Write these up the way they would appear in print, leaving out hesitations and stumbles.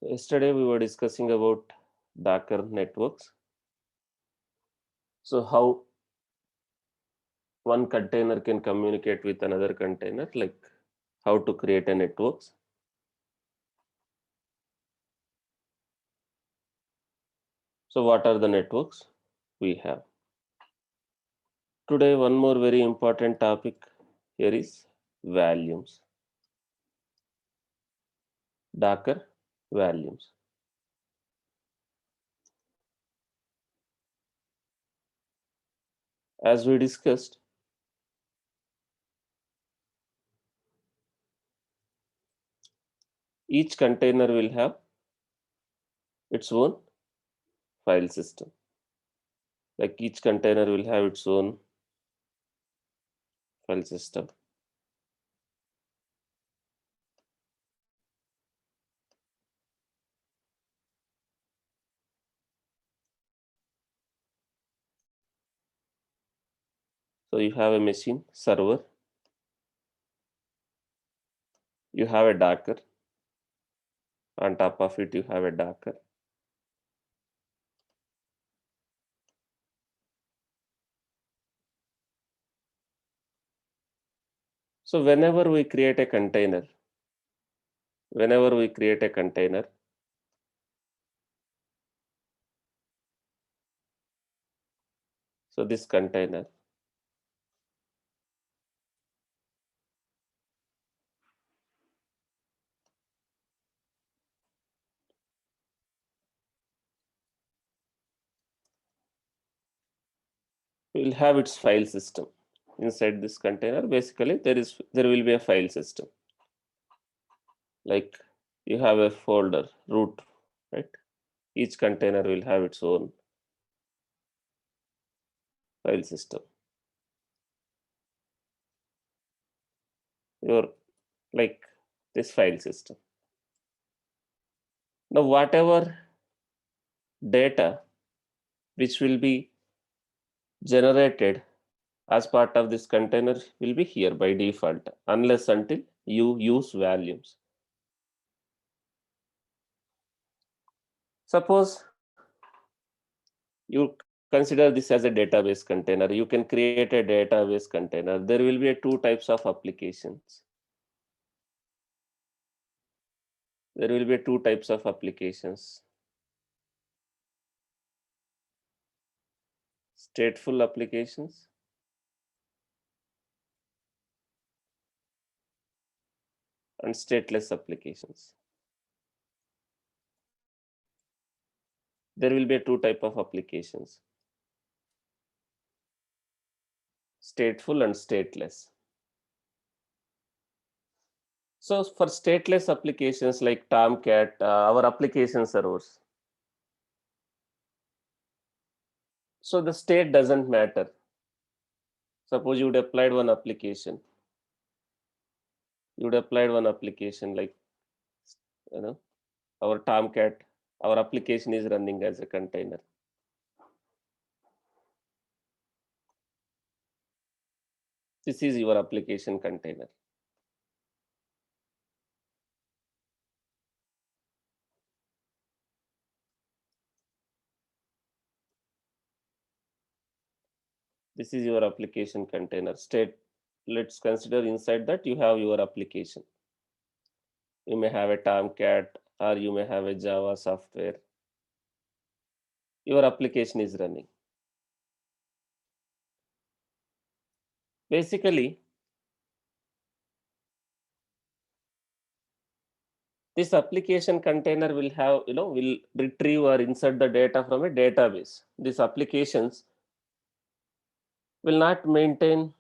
Yesterday we were discussing about Docker networks. So how one container can communicate with another container, like how to create a networks. So what are the networks we have? Today one more very important topic here is volumes. Docker volumes. As we discussed, each container will have its own file system. Like each container will have its own file system. So you have a machine server, you have a Docker, on top of it you have a Docker. So whenever we create a container, so this container will have its file system. Inside this container, basically there will be a file system. Like you have a folder root, right? Each container will have its own file system. Your like this file system. Now whatever data which will be generated as part of this container will be here by default unless until you use volumes. Suppose you consider this as a database container. You can create a database container. There will be two types of applications. There will be two types of applications. Stateful applications and stateless applications. There will be two type of applications. Stateful and stateless. So for stateless applications like Tomcat, our application servers, so the state doesn't matter. Suppose you deployed one application. You deployed one application like, you know, our Tomcat, our application is running as a container. This is your application container. This is your application container. State, let's consider inside that you have your application. You may have a Tomcat or you may have a Java software. Your application is running. Basically, this application container will have, will retrieve or insert the data from a database. These applications will not maintain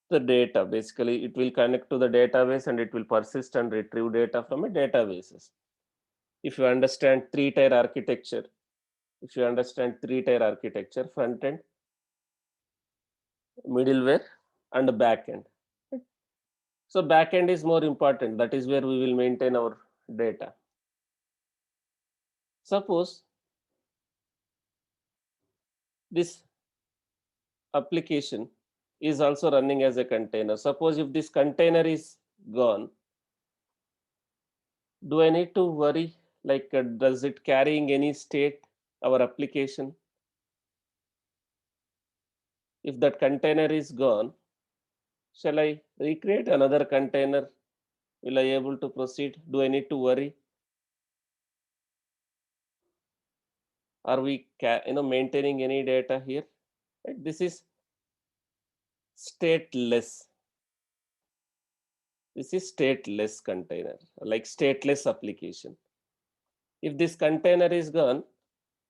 the data. Basically, it will connect to the database and it will persist and retrieve data from a databases. If you understand three-tier architecture, front end, middleware, and back end. So back end is more important. That is where we will maintain our data. Suppose this application is also running as a container. Suppose if this container is gone, Do I need to worry, like does it carrying any state, our application? If that container is gone, shall I recreate another container? Will I able to proceed? Do I need to worry? Are we maintaining any data here? Right? This is stateless. This is stateless container, like stateless application. If this container is gone,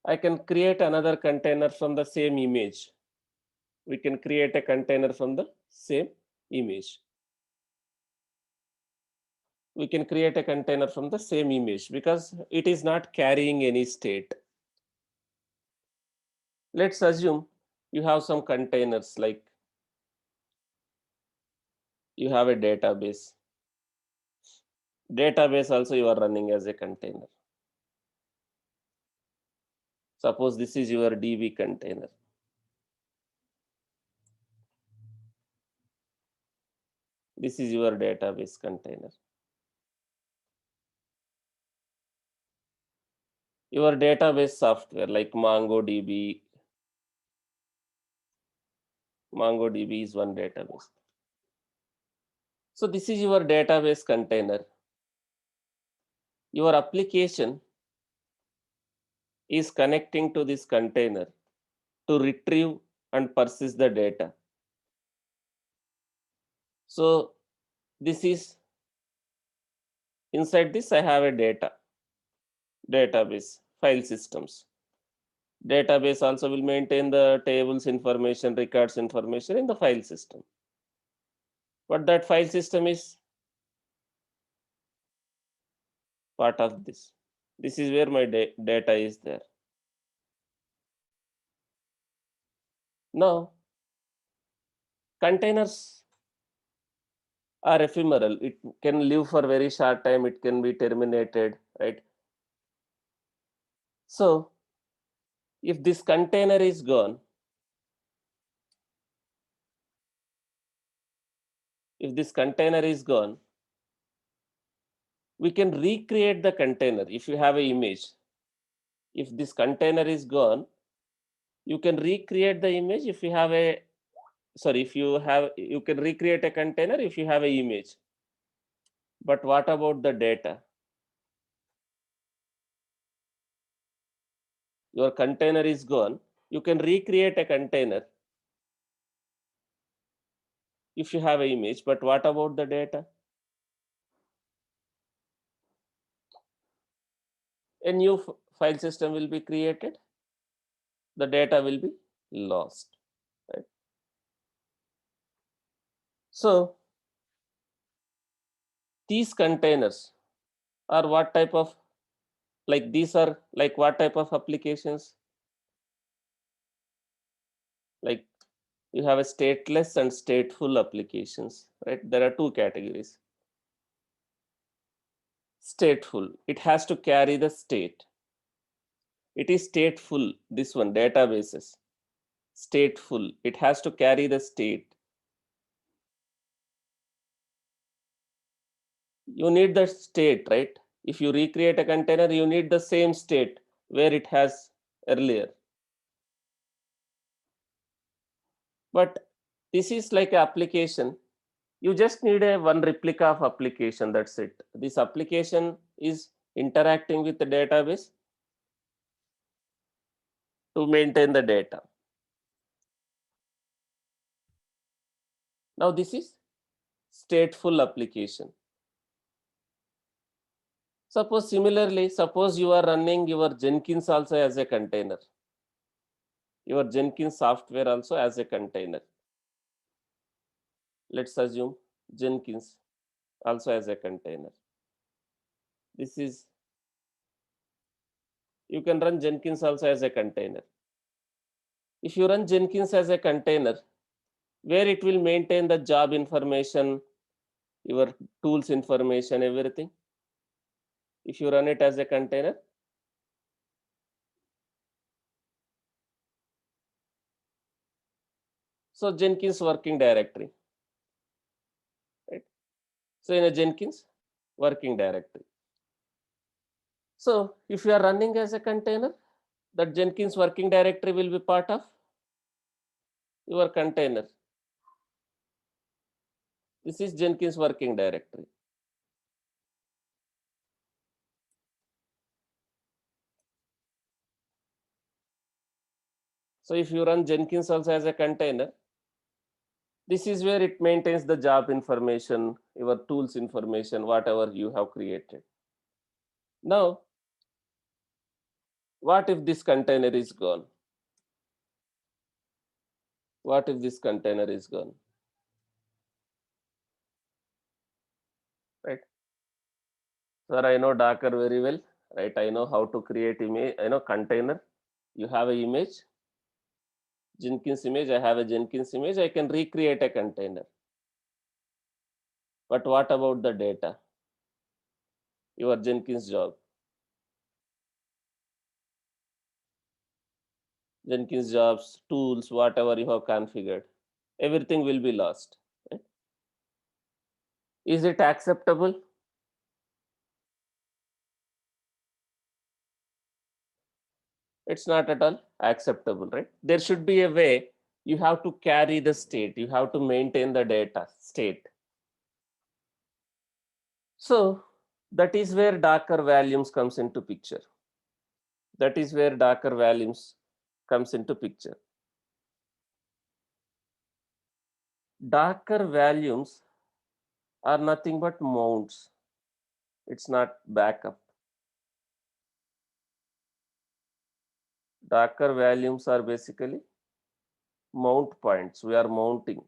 I can create another container from the same image. We can create a container from the same image. We can create a container from the same image because it is not carrying any state. Let's assume you have some containers, like you have a database. Database also you are running as a container. Suppose this is your DB container. This is your database container. Your database software like MongoDB. MongoDB is one database. So this is your database container. Your application is connecting to this container to retrieve and persist the data. So this is inside this I have a database file systems. Database also will maintain the tables information, records information in the file system. But that file system is part of this. This is where my data is there. Now, containers are ephemeral. It can live for very short time. It can be terminated, right? So, if this container is gone, if this container is gone, we can recreate the container. If you have an image, if this container is gone, you can recreate the image. If you have a, sorry, if you have, you can recreate a container if you have an image. But what about the data? Your container is gone. You can recreate a container if you have an image, but what about the data? A new file system will be created. The data will be lost, right? So these containers are what type of, like these are like what type of applications? Like you have a stateless and stateful applications, right? There are two categories. Stateful, it has to carry the state. It is stateful, this one, databases. Stateful, it has to carry the state. You need the state, right? If you recreate a container, you need the same state where it has earlier. But this is like an application. You just need a one replica of application, that's it. This application is interacting with the database to maintain the data. Now this is stateful application. Suppose similarly, suppose you are running your Jenkins also as a container. Your Jenkins software also as a container. Let's assume Jenkins also as a container. This is, you can run Jenkins also as a container. If you run Jenkins as a container, where it will maintain the job information, your tools information, everything. If you run it as a container, so Jenkins working directory, right? So in a Jenkins working directory. So if you are running as a container, that Jenkins working directory will be part of your container. This is Jenkins working directory. So if you run Jenkins also as a container, this is where it maintains the job information, your tools information, whatever you have created. Now, what if this container is gone? What if this container is gone? Right? Sir, I know Docker very well, right? I know how to create image, I know container. You have an image, Jenkins image, I have a Jenkins image, I can recreate a container. But what about the data? Your Jenkins job. Jenkins jobs, tools, whatever you have configured, everything will be lost. Right? Is it acceptable? It's not at all acceptable, right? There should be a way you have to carry the state, you have to maintain the data state. So that is where Docker volumes comes into picture. That is where Docker volumes comes into picture. Docker volumes are nothing but mounts. It's not backup. Docker volumes are basically mount points. We are mounting.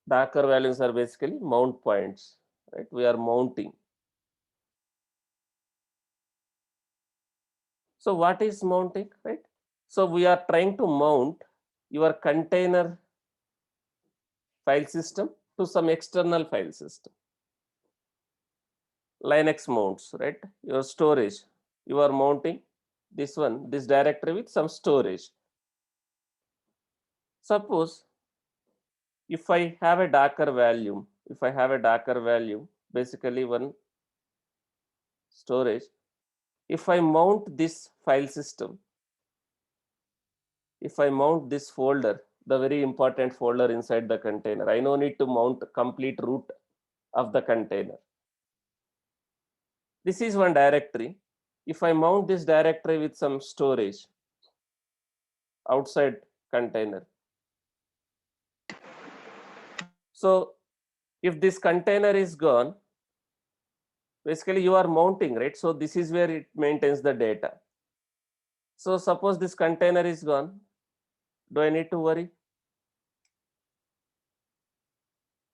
Docker volumes are basically mount points, right? We are mounting. So what is mounting, right? So we are trying to mount your container file system to some external file system. Linux mounts, right? Your storage, you are mounting this directory with some storage. Suppose if I have a Docker value, basically one storage, if I mount this file system, if I mount this folder, the very important folder inside the container, I no need to mount complete root of the container. This is one directory. If I mount this directory with some storage outside container, so if this container is gone, basically you are mounting, right? So this is where it maintains the data. So suppose this container is gone, do I need to worry?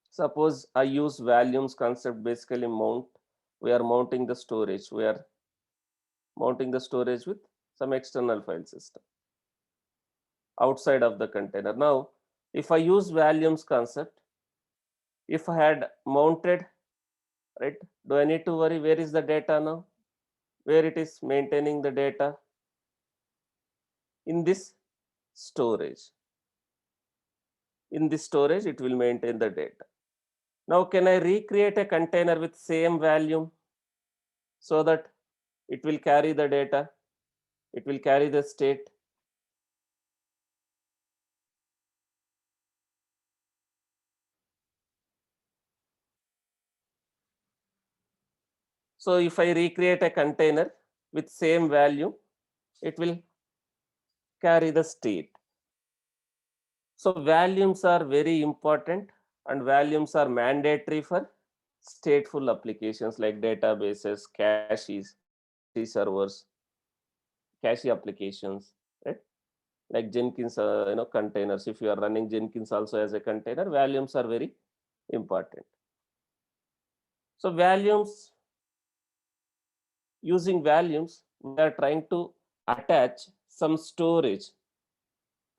Suppose I use volumes concept, basically mount. We are mounting the storage. We are mounting the storage with some external file system outside of the container. Now, if I use volumes concept, if I had mounted, right, do I need to worry where is the data now? Where it is maintaining the data? In this storage. In this storage, it will maintain the data. Now, can I recreate a container with same volume so that it will carry the data? It will carry the state. So if I recreate a container with same value, it will carry the state. So volumes are very important and volumes are mandatory for stateful applications like databases, caches, servers, cache applications, right? Like Jenkins, containers. If you are running Jenkins also as a container, volumes are very important. So using volumes, we are trying to attach some storage,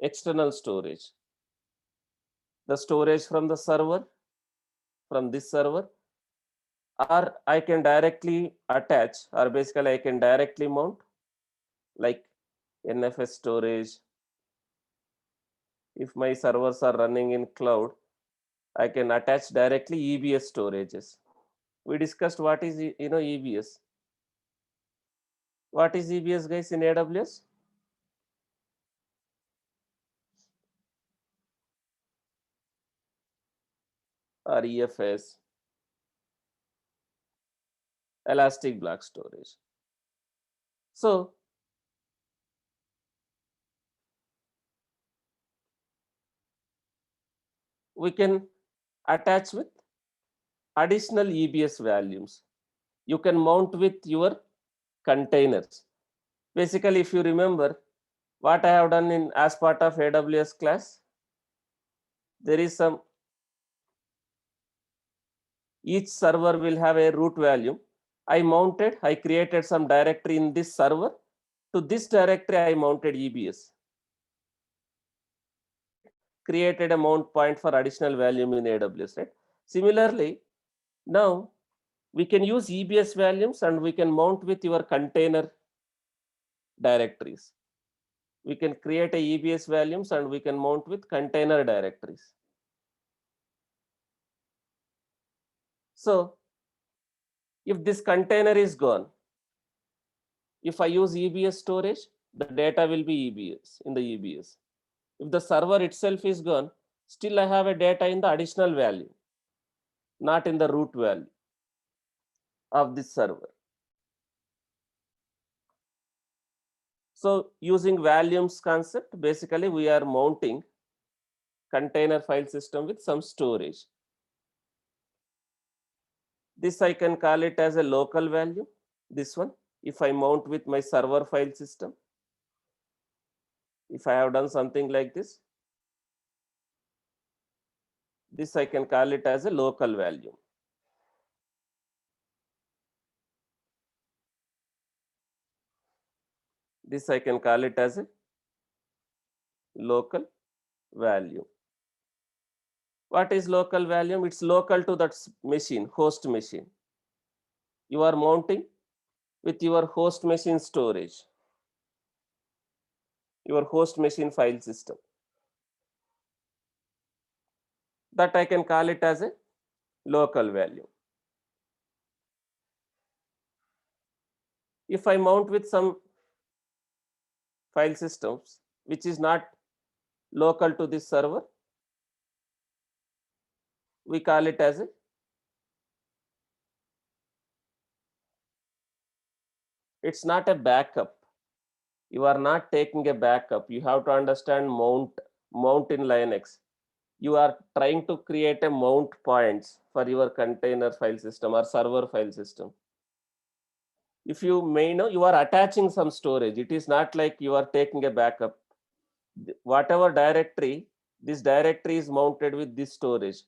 external storage, the storage from the server, from this server, or I can directly attach, or basically I can directly mount like NFS storage. If my servers are running in cloud, I can attach directly EBS storages. We discussed what is EBS. What is EBS, guys, in AWS? Or EFS, Elastic Block Storage. So we can attach with additional EBS volumes. You can mount with your containers. Basically, if you remember what I have done in as part of AWS class, there is some, each server will have a root value. I created some directory in this server. To this directory, I mounted EBS. Created a mount point for additional volume in AWS, right? Similarly, now we can use EBS volumes and we can mount with your container directories. We can create a EBS volumes and we can mount with container directories. So if this container is gone, if I use EBS storage, the data will be EBS in the EBS. If the server itself is gone, still I have a data in the additional value, not in the root value of this server. So using volumes concept, basically we are mounting container file system with some storage. This I can call it as a local value. This one, if I mount with my server file system, if I have done something like this I can call it as a local value. This I can call it as a local value. What is local value? It's local to that machine, host machine. You are mounting with your host machine storage, your host machine file system. That I can call it as a local value. If I mount with some file systems which is not local to this server, we call it as a it's not a backup. You are not taking a backup. You have to understand mount in Linux. You are trying to create a mount points for your container file system or server file system. If you may know, you are attaching some storage. It is not like you are taking a backup. Whatever directory, this directory is mounted with this storage.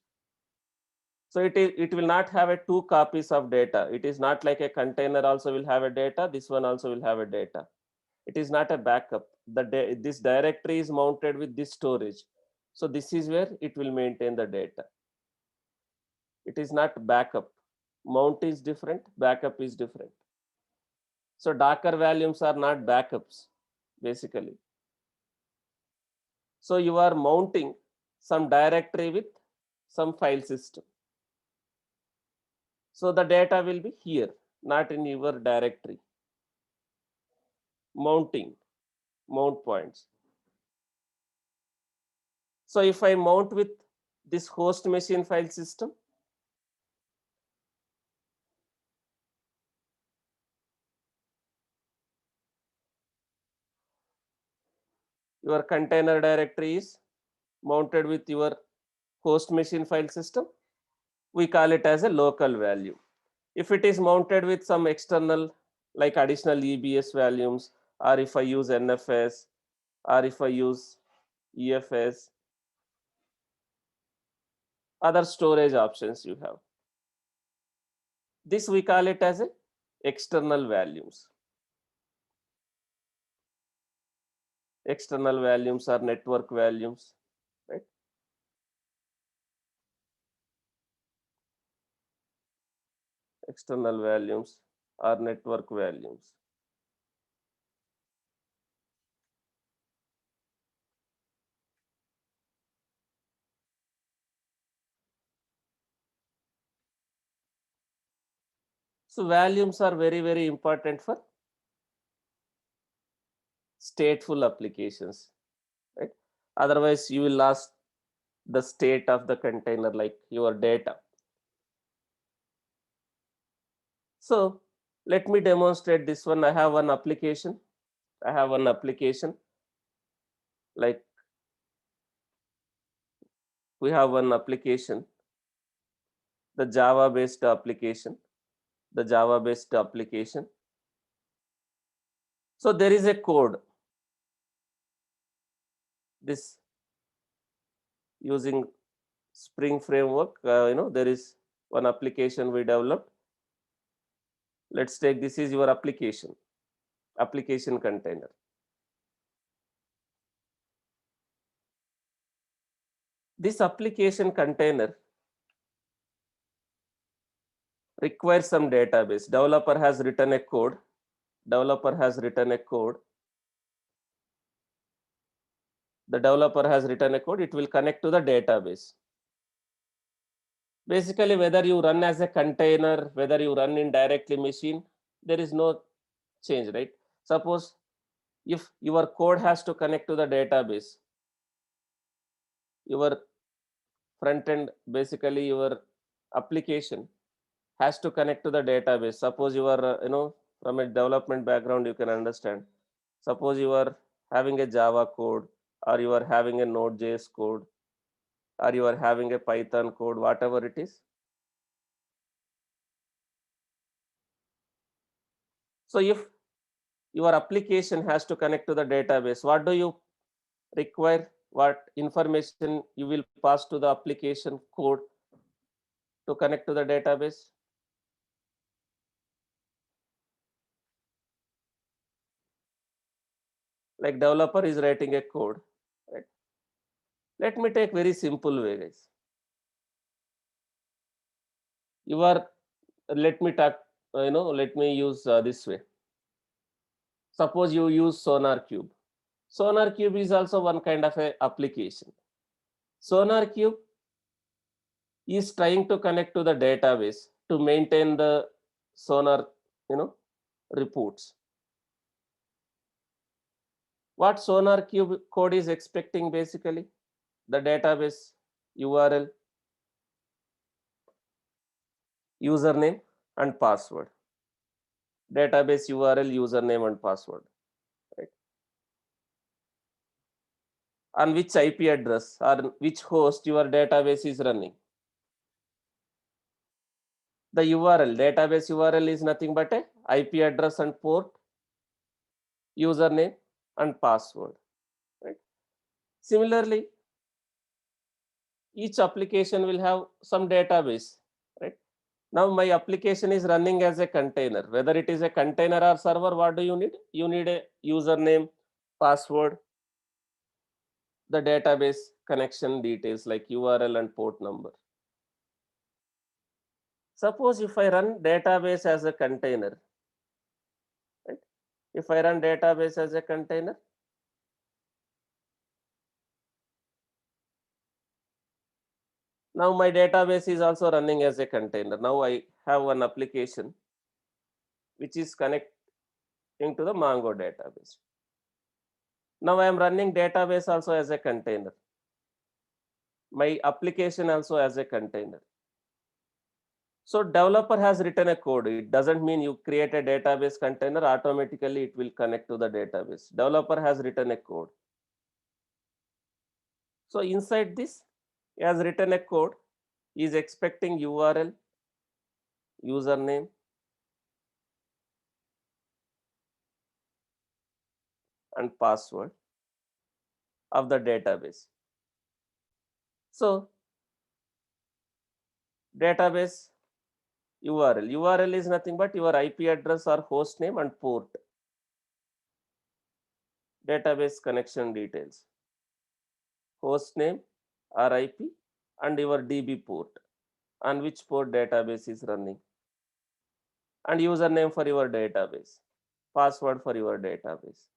So it will not have a two copies of data. It is not like a container also will have a data. This one also will have a data. It is not a backup. This directory is mounted with this storage. So this is where it will maintain the data. It is not backup. Mount is different, backup is different. So Docker volumes are not backups, basically. So you are mounting some directory with some file system. So the data will be here, not in your directory. Mounting, mount points. So if I mount with this host machine file system, your container directory is mounted with your host machine file system, we call it as a local value. If it is mounted with some external like additional EBS volumes, or if I use NFS, or if I use EFS, other storage options you have. This we call it as a external values. External values are network values, right? External values are network values. So volumes are very, very important for stateful applications, right? Otherwise, you will lose the state of the container, like your data. So let me demonstrate this one. I have one application. Like we have one application, the Java based application, So there is a code, this using Spring framework, there is one application we developed. Let's take, this is your application container. This application container requires some database. Developer has written a code. The developer has written a code. It will connect to the database. Basically, whether you run as a container, whether you run in directly machine, there is no change, right? Suppose if your code has to connect to the database, your front end, basically your application has to connect to the database. Suppose you are, from a development background, you can understand. Suppose you are having a Java code, or you are having a Node.js code, or you are having a Python code, whatever it is. So if your application has to connect to the database, what do you require? What information you will pass to the application code to connect to the database? Like developer is writing a code, right? Let me take very simple way, guys. You are, let me talk, let me use this way. Suppose you use SonarQube. SonarQube is also one kind of a application. SonarQube is trying to connect to the database to maintain the sonar, reports. What SonarQube code is expecting, basically the database URL, username and password. Database URL, username and password, right? On which IP address or which host your database is running. The URL, database URL is nothing but a IP address and port, username and password, right? Similarly, each application will have some database, right? Now my application is running as a container. Whether it is a container or server, what do you need? You need a username, password, the database connection details like URL and port number. Suppose if I run database as a container, right? If I run database as a container, now my database is also running as a container. Now I have one application which is connecting to the Mongo database. Now I am running database also as a container. My application also as a container. So developer has written a code. It doesn't mean you create a database container, automatically it will connect to the database. Developer has written a code. So inside this, he has written a code. He is expecting URL, username, and password of the database. So database URL. URL is nothing but your IP address or host name and port. Database connection details. Host name or IP and your DB port on which port database is running. And username for your database, password for your database.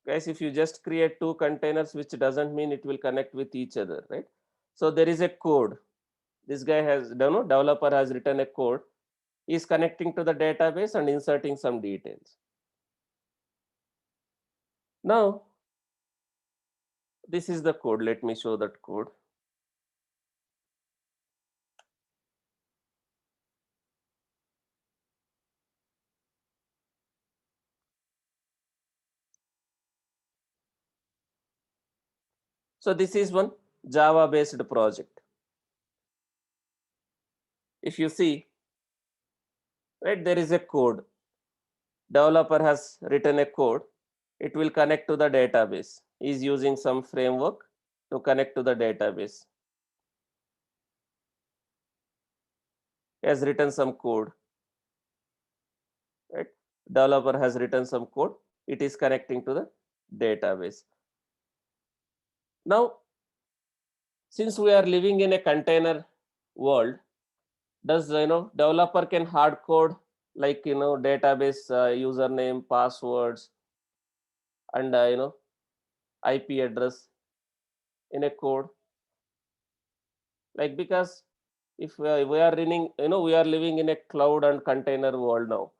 Guys, if you just create two containers, which doesn't mean it will connect with each other, right? So there is a code. This guy has, developer has written a code. Is connecting to the database and inserting some details. Now, this is the code. Let me show that code. So this is one Java based project. If you see, right, there is a code. Developer has written a code. It will connect to the database. He is using some framework to connect to the database. He has written some code, right? Developer has written some code. It is connecting to the database. Now, since we are living in a container world, does developer can hard code like database username, passwords, and IP address in a code, like, because if we are running, we are living in a cloud and container world now,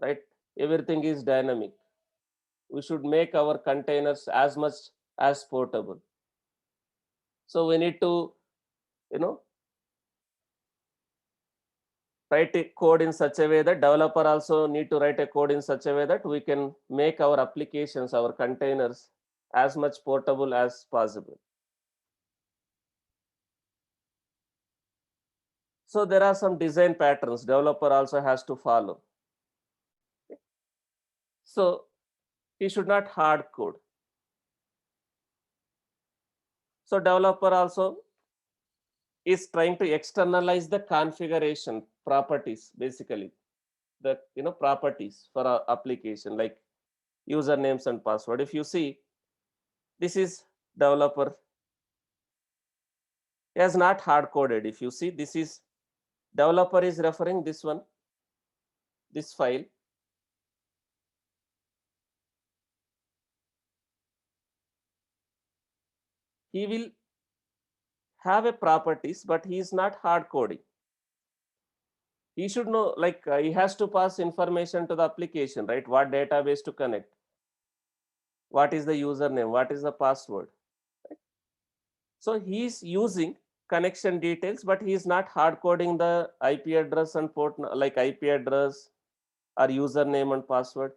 right? Everything is dynamic. We should make our containers as much as portable. So we need to you know write a code in such a way that developer also need to write a code in such a way that we can make our applications, our containers, as much portable as possible. So there are some design patterns developer also has to follow. So he should not hard code. So developer also is trying to externalize the configuration properties, basically the properties for our application, like usernames and password. If you see, this is developer. He has not hard coded. If you see, this is developer is referring this one, this file. He will have a properties, but he is not hard coding. He should know, like, he has to pass information to the application, right? What database to connect, what is the username, what is the password, right? So he is using connection details, but he is not hard coding the IP address and port, like IP address or username and password.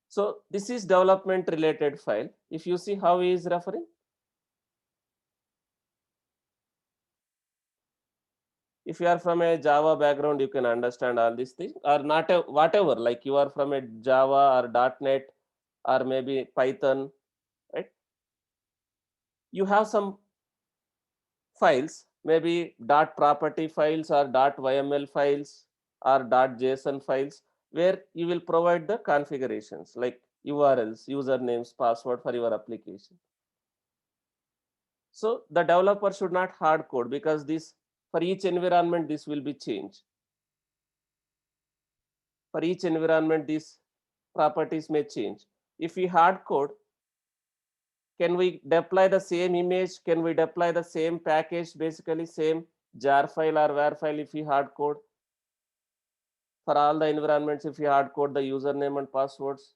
So this is development related file. If you see how he is referring, if you are from a Java background, you can understand all these things, or not a, whatever, like you are from a Java or .NET or maybe Python, right? You have some files, maybe .property files or .yml files or .json files, where you will provide the configurations like URLs, usernames, password for your application. So the developer should not hard code, because this, for each environment this will be changed. For each environment these properties may change. If we hard code, can we deploy the same image? Can we deploy the same package, basically same jar file or var file, if we hard code for all the environments? If we hard code the username and passwords,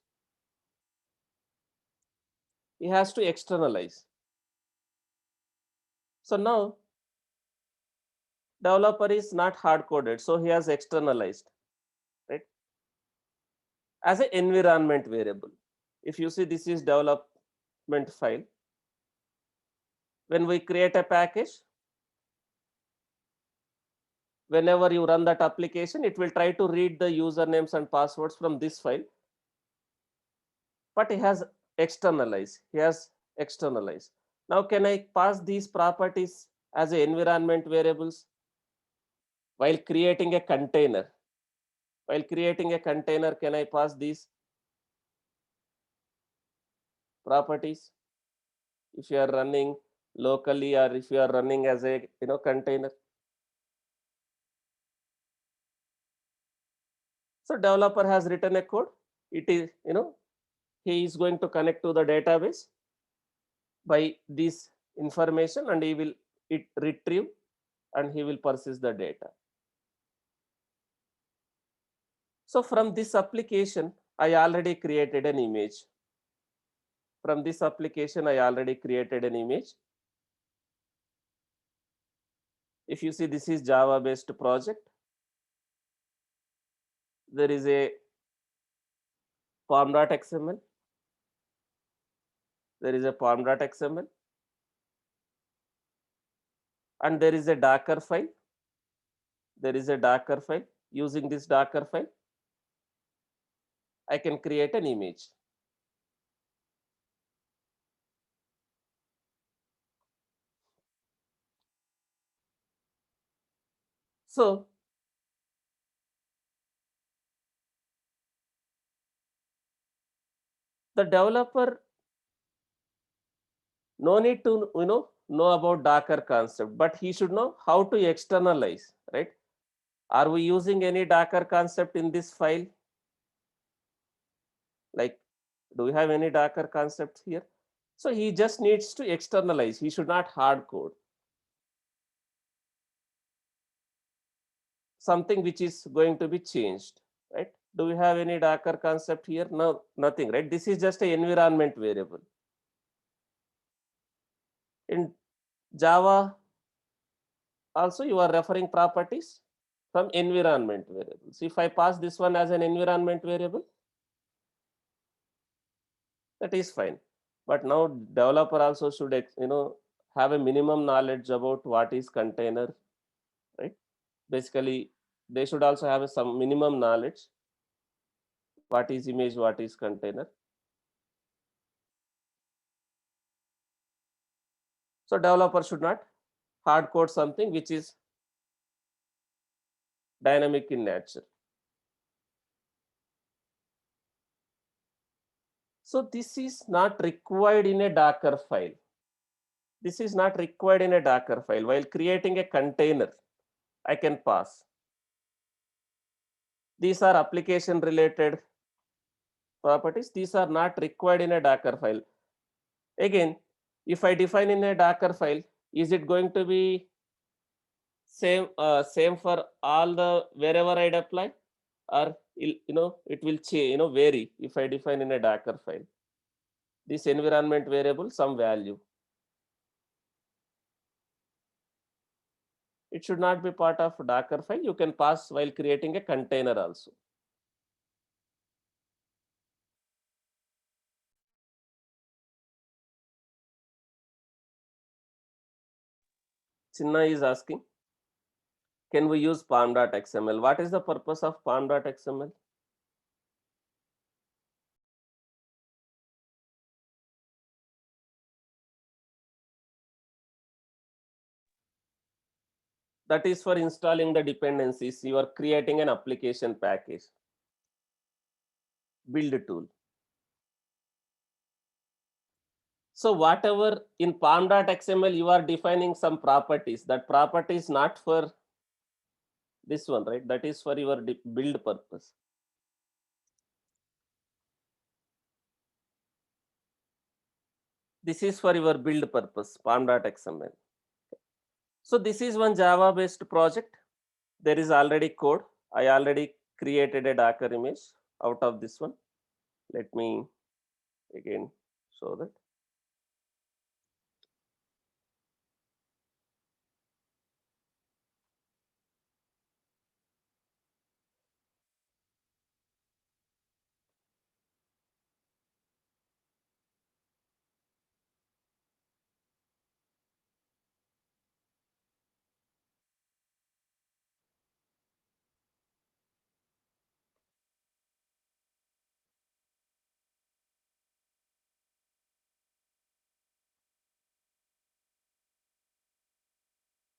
he has to externalize. So now developer is not hard coded, so he has externalized, right, as an environment variable. If you see, this is development file. When we create a package, whenever you run that application, it will try to read the usernames and passwords from this file, but he has externalized. Now, can I pass these properties as a environment variables while creating a container? While creating a container, can I pass these properties if you are running locally or if you are running as a container? So developer has written a code. It is, he is going to connect to the database by this information, and he will it retrieve and he will persist the data. So from this application, I already created an image. From this application, I already created an image. If you see, this is Java based project. There is a form.xml. There is a form.xml. And there is a Docker file. There is a Docker file. Using this Docker file, I can create an image. So the developer no need to know about Docker concept, but he should know how to externalize, right? Are we using any Docker concept in this file? Like, do we have any Docker concepts here? So he just needs to externalize. He should not hard code something which is going to be changed, right? Do we have any Docker concept here? No, nothing, right? This is just an environment variable. In Java, also you are referring properties from environment variables. If I pass this one as an environment variable, that is fine. But now developer also should have a minimum knowledge about what is container, right? Basically, they should also have some minimum knowledge what is image, what is container. So developer should not hard code something which is dynamic in nature. So this is not required in a Docker file. This is not required in a Docker file. While creating a container, I can pass. These are application related properties. These are not required in a Docker file. Again, if I define in a Docker file, is it going to be same for all the wherever I deploy, or it will change, vary if I define in a Docker file this environment variable some value. It should not be part of Docker file. You can pass while creating a container also. Chinna is asking, can we use pom.xml? What is the purpose of pom.xml? That is for installing the dependencies. You are creating an application package, build tool. So whatever in pom.xml, you are defining some properties. That property is not for this one, right? That is for your build purpose. This is for your build purpose, pom.xml. So this is one Java based project. There is already code. I already created a Docker image out of this one. Let me again show that.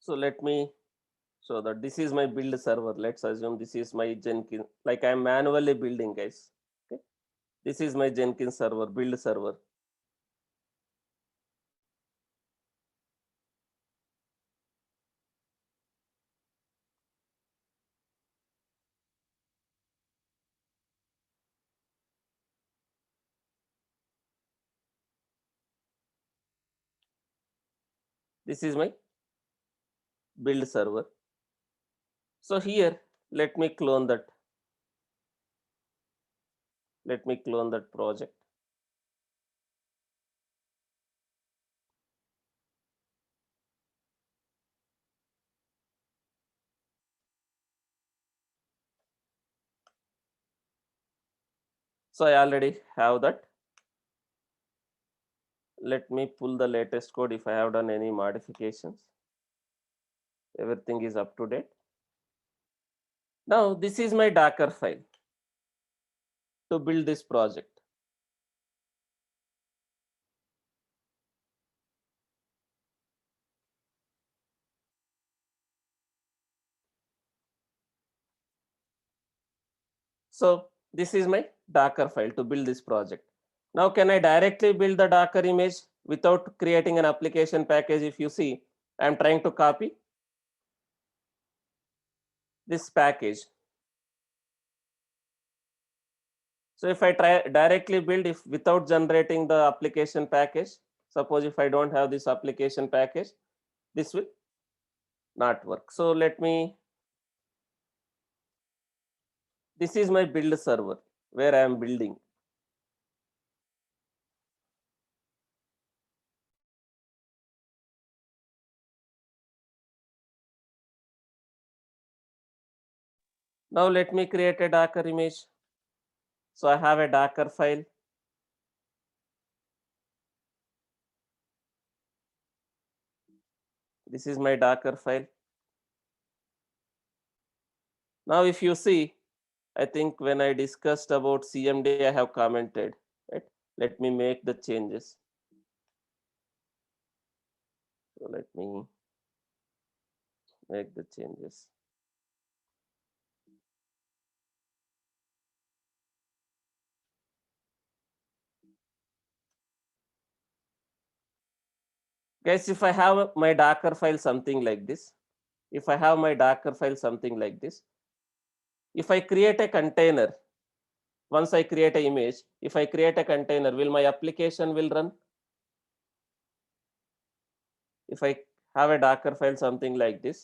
So let me show that this is my build server. Let's assume this is my Jenkins, like I'm manually building, guys. Okay. This is my Jenkins server, build server. This is my build server. So here, let me clone that. Let me clone that project. So I already have that. Let me pull the latest code if I have done any modifications. Everything is up to date. Now this is my Docker file to build this project. So this is my Docker file to build this project. Now can I directly build the Docker image without creating an application package? If you see, I'm trying to copy this package. So if I try directly build if without generating the application package, suppose if I don't have this application package, this will not work. So let me, this is my build server where I am building. Now let me create a Docker image. So I have a Docker file. This is my Docker file. Now if you see, I think when I discussed about CMD, I have commented, right? Let me make the changes. So let me make the changes. Guys, if I have my Docker file something like this, if I have my Docker file something like this, if I create a container, once I create an image, if I create a container, will my application will run? If I have a Docker file something like this,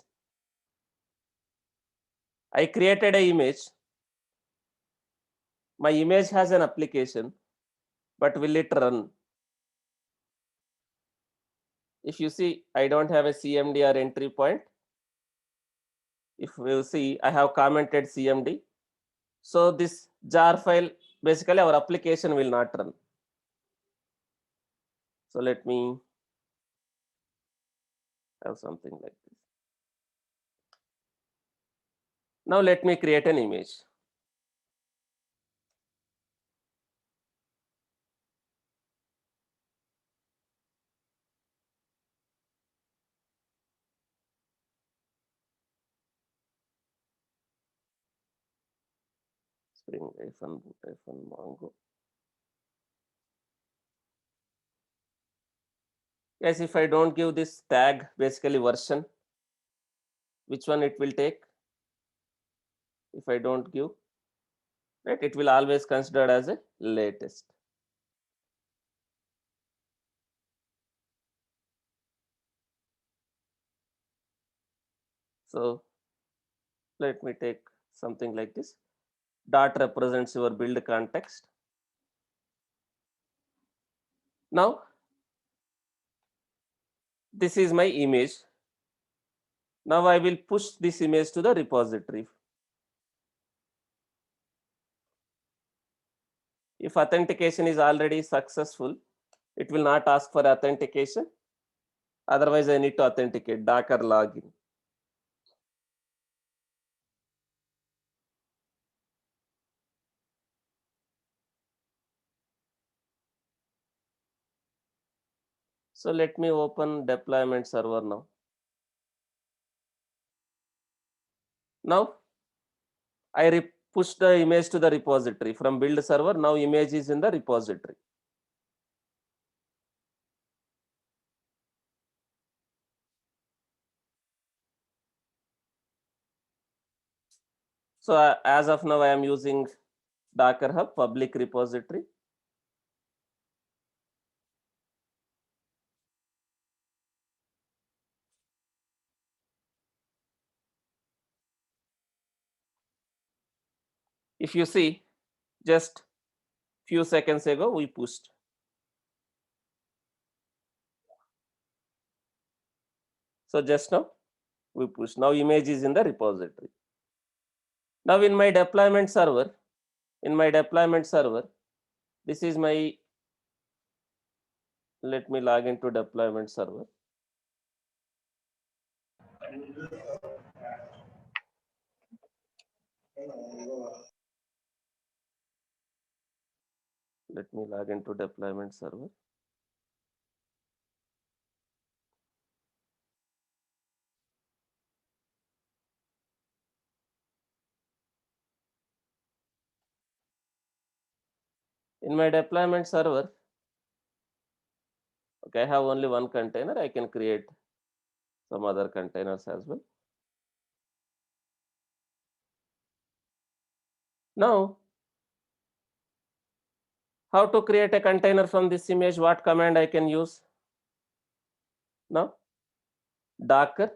I created an image. My image has an application, but will it run? If you see, I don't have a CMD or entry point. If you see, I have commented CMD. So this jar file, basically our application will not run. So let me have something like this. Now let me create an image. Spring -boot -mongo. Yes, if I don't give this tag, basically version, which one it will take? If I don't give, right, it will always considered as a latest. So let me take something like this. Dot represents your build context. Now, this is my image. Now I will push this image to the repository. If authentication is already successful, it will not ask for authentication. Otherwise, I need to authenticate Docker login. So let me open deployment server now. Now I push the image to the repository from build server. Now image is in the repository. So as of now, I am using Docker Hub public repository. If you see, just few seconds ago we pushed. So just now we push. Now image is in the repository. Now in my deployment server, this is my, let me log into deployment server. Let me log into deployment server. In my deployment server, okay, I have only one container. I can create some other containers as well. Now, how to create a container from this image? What command I can use? Now, Docker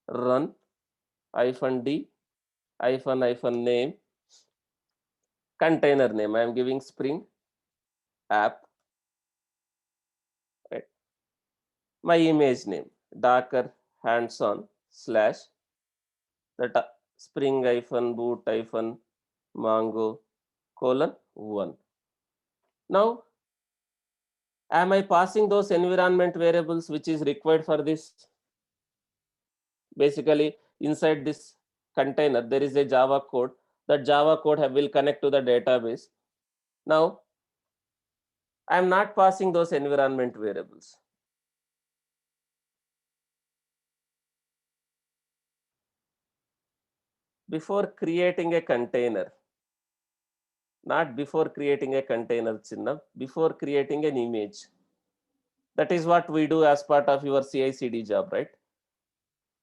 run -d -name container name. I am giving Spring app, right? My image name Docker hands-on slash that Spring -boot -mongo :1. Now, am I passing those environment variables which is required for this? Basically, inside this container, there is a Java code. That Java code will connect to the database. Now, I am not passing those environment variables. Before creating a container, not before creating a container, Chinna, before creating an image. That is what we do as part of your CI/CD job, right?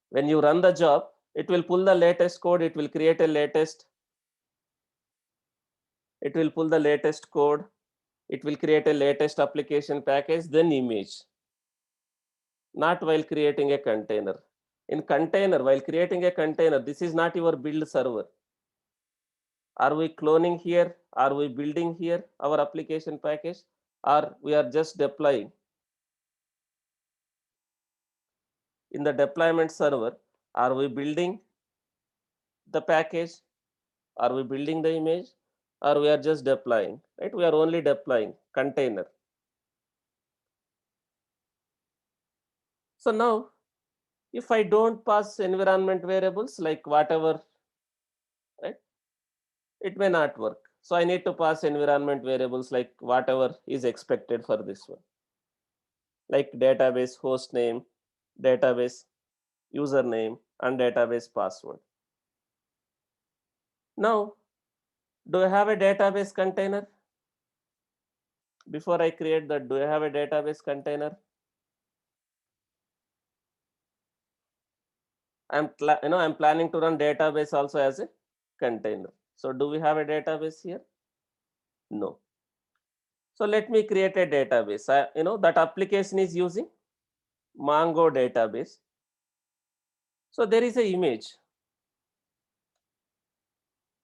When you run the job, it will pull the latest code, it will create a latest, it will pull the latest code, it will create a latest application package, then image. Not while creating a container. In container, while creating a container, this is not your build server. Are we cloning here? Are we building here our application package? Or we are just deploying? In the deployment server, are we building the package? Are we building the image? Or we are just deploying, right? We are only deploying container. So now, if I don't pass environment variables like whatever, right, it may not work. So I need to pass environment variables like whatever is expected for this one, like database host name, database username, and database password. Now, do I have a database container? Before I create that, do I have a database container? I'm planning to run database also as a container. So do we have a database here? No. So let me create a database. That application is using Mongo database. So there is a image.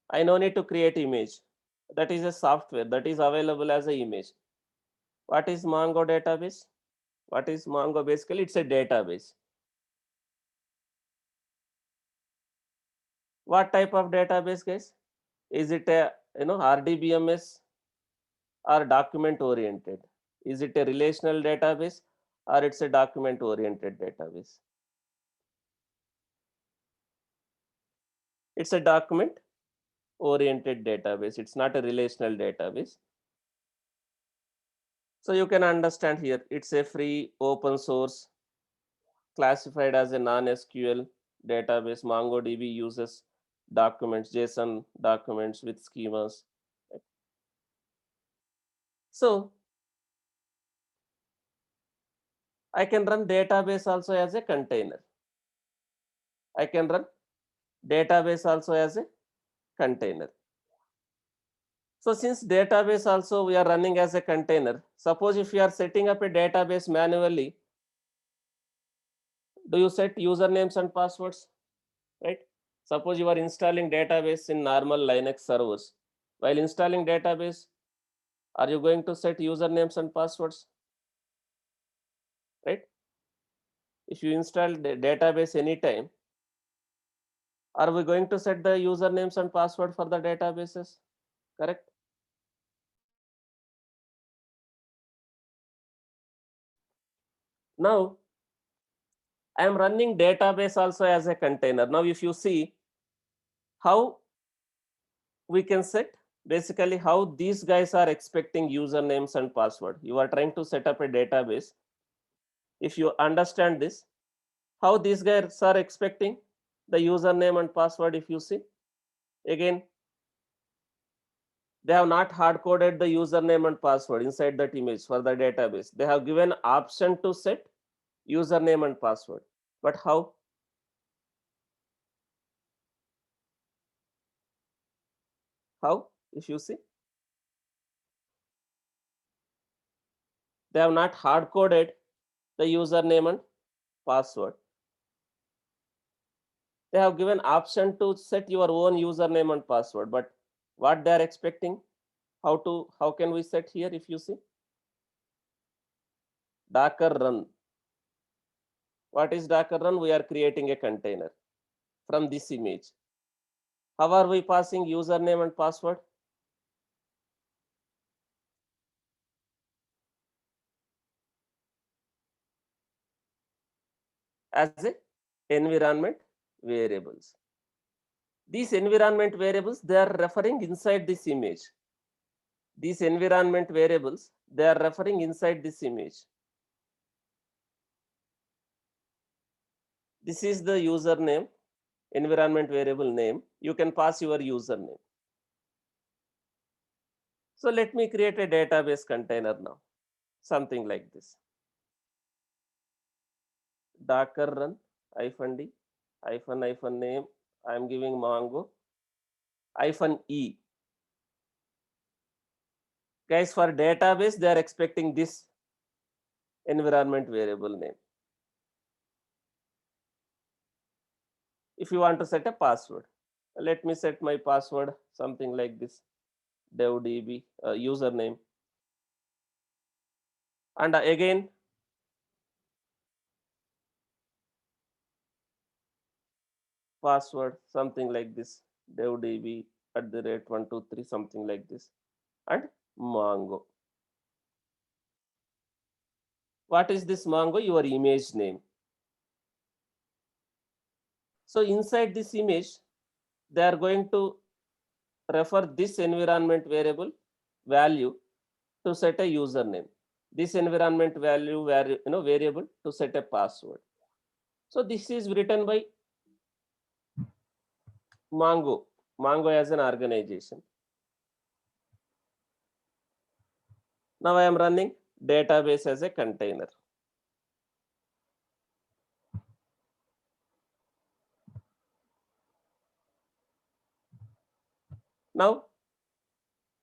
I no need to create image. That is a software that is available as a image. What is Mongo database? What is Mongo? Basically, it's a database. What type of database, guys? Is it a RDBMS or document oriented? Is it a relational database or it's a document oriented database? It's a document oriented database. It's not a relational database. So you can understand here, it's a free open source classified as a non-SQL database. MongoDB uses documents, JSON documents with schemas. So I can run database also as a container. I can run database also as a container. So since database also we are running as a container, suppose if you are setting up a database manually, do you set usernames and passwords, right? Suppose you are installing database in normal Linux servers. While installing database, are you going to set usernames and passwords, right? If you install the database anytime, are we going to set the usernames and password for the databases, correct? Now, I am running database also as a container. Now, if you see how we can set, basically how these guys are expecting usernames and password. You are trying to set up a database. If you understand this, how these guys are expecting the username and password, if you see, again, they have not hard coded the username and password inside that image for the database. They have given option to set username and password. But how? How? If you see, they have not hard coded the username and password. They have given option to set your own username and password. But what they are expecting, how can we set here? If you see, Docker run. What is Docker run? We are creating a container from this image. How are we passing username and password? As a environment variables. These environment variables, they are referring inside this image. These environment variables, they are referring inside this image. This is the username, environment variable name. You can pass your username. So let me create a database container now, something like this. Docker run -d -name. I am giving Mongo -e. Guys, for database, they are expecting this environment variable name. If you want to set a password, let me set my password something like this, devdb username. And again, password something like this, devdb @123, something like this, and Mongo. What is this Mongo? Your image name. So inside this image, they are going to refer this environment variable value to set a username. This environment value variable to set a password. So this is written by Mongo as an organization. Now I am running database as a container. Now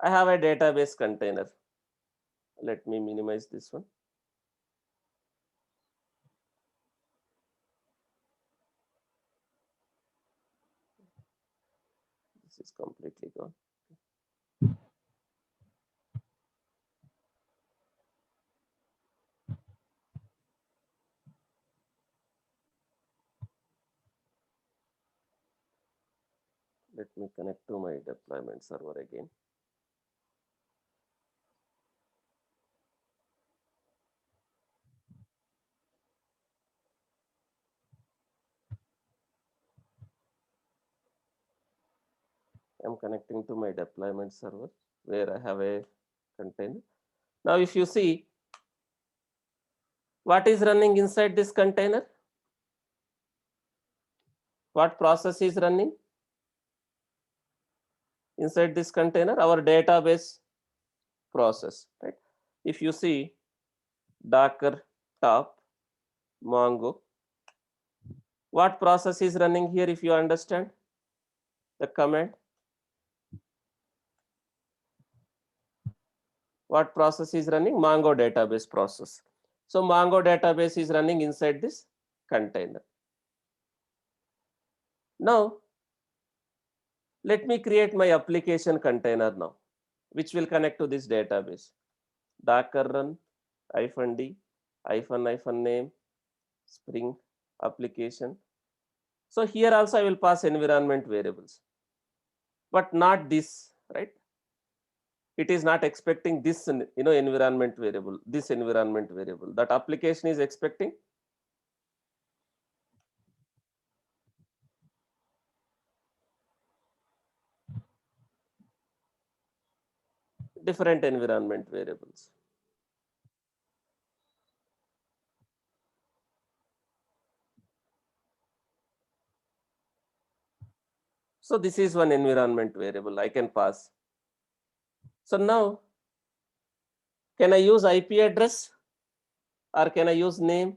I have a database container. Let me minimize this one. This is completely gone. Let me connect to my deployment server again. I'm connecting to my deployment server where I have a container. Now, if you see what is running inside this container, what process is running inside this container, our database process, right? If you see Docker top Mongo, what process is running here? If you understand the command, What process is running? Mongo database process. So Mongo database is running inside this container. Now, let me create my application container now, which will connect to this database. Docker run -d -name Spring application. So here also I will pass environment variables, but not this, right? It is not expecting this, environment variable, this environment variable. That application is expecting different environment variables. So this is one environment variable I can pass. So now, can I use IP address or can I use name?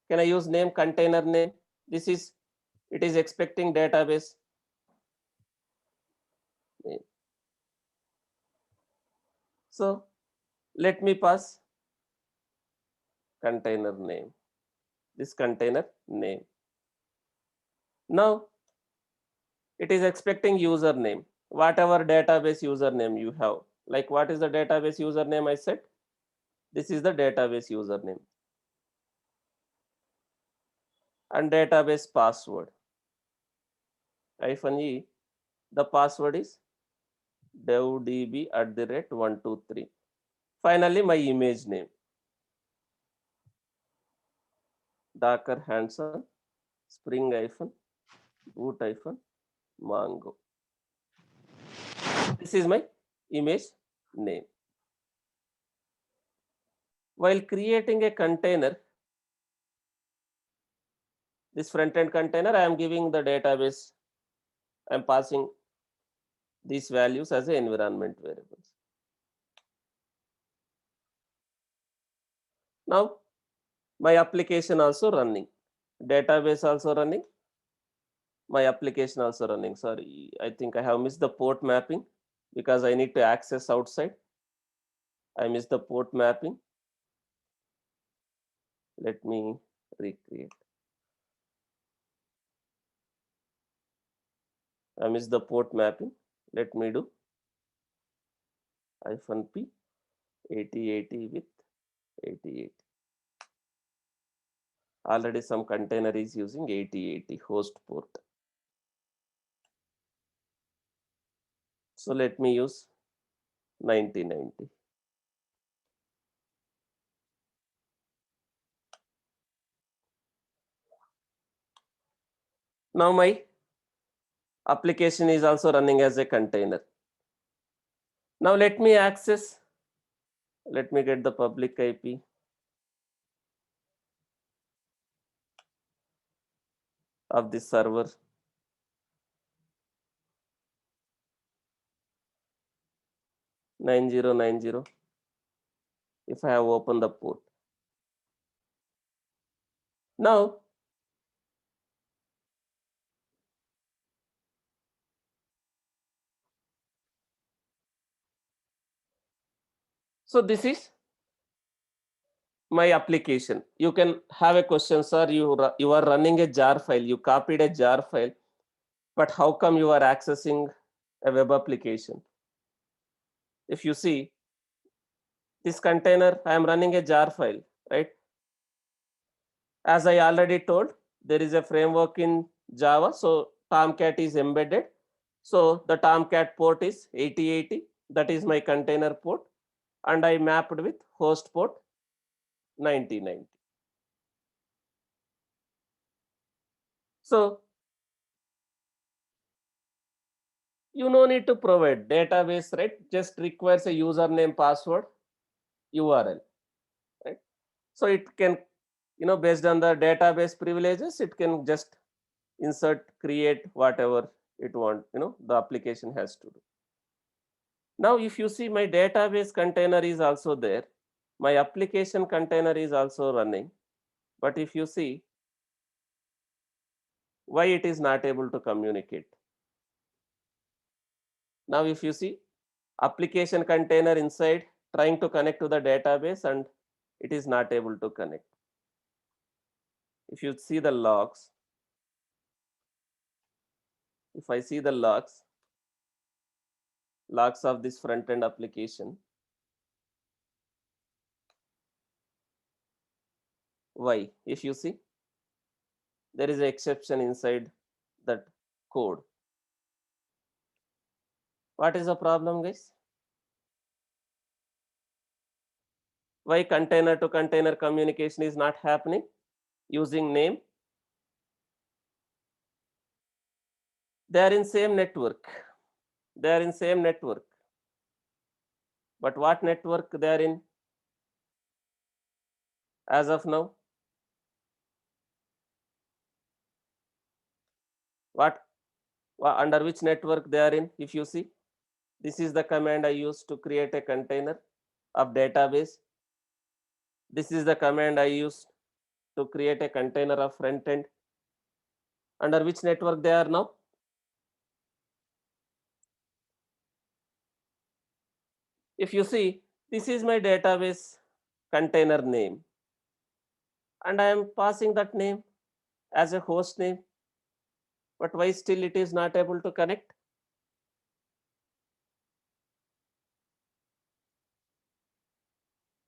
Can I use name, container name? It is expecting database name. So let me pass container name, this container name. Now it is expecting username, whatever database username you have. Like, what is the database username I said? This is the database username. And database password -e, the password is devdb@123. Finally, my image name, Docker Hanson Spring boot Mongo. This is my image name. While creating a container, this front-end container, I am giving the database, I am passing these values as a environment variables. Now, my application also running, database also running, my application also running. Sorry, I think I have missed the port mapping because I need to access outside. I missed the port mapping. Let me recreate. I missed the port mapping. Let me do -p 8080 with 8080. Already some container is using 8080 host port. So let me use 9090. Now my application is also running as a container. Now let me access, let me get the public IP. Of this server. (9090). If I have opened the port. Now, so this is my application. You can have a question, sir. You are running a jar file. You copied a jar file, but how come you are accessing a web application? If you see this container, I am running a jar file, right? As I already told, there is a framework in Java, so Tomcat is embedded. So the Tomcat port is 8080. That is my container port, and I mapped with host port 9090. So you no need to provide database, right? Just requires a username, password, URL, right? So it can, based on the database privileges, it can just insert, create whatever it want, the application has to do. Now, if you see, my database container is also there. My application container is also running. But if you see, why it is not able to communicate? Now, if you see, application container inside trying to connect to the database and it is not able to connect. If you see the logs, if I see the logs of this front end application, why? If you see, there is an exception inside that code. What is the problem, guys? Why container to container communication is not happening using name? They are in same network. They are in same network. But what network they are in as of now? What under which network they are in? If you see, this is the command I used to create a container of database. This is the command I used to create a container of front end. Under which network they are now? If you see, this is my database container name and I am passing that name as a host name, but why still it is not able to connect?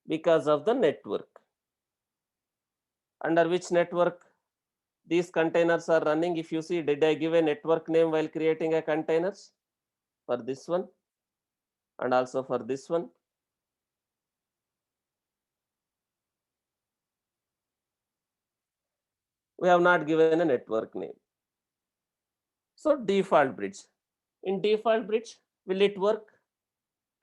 Because of the network. Under which network these containers are running? If you see, did I give a network name while creating a containers? For this one and also for this one. We have not given a network name. So default bridge. In default bridge, will it work?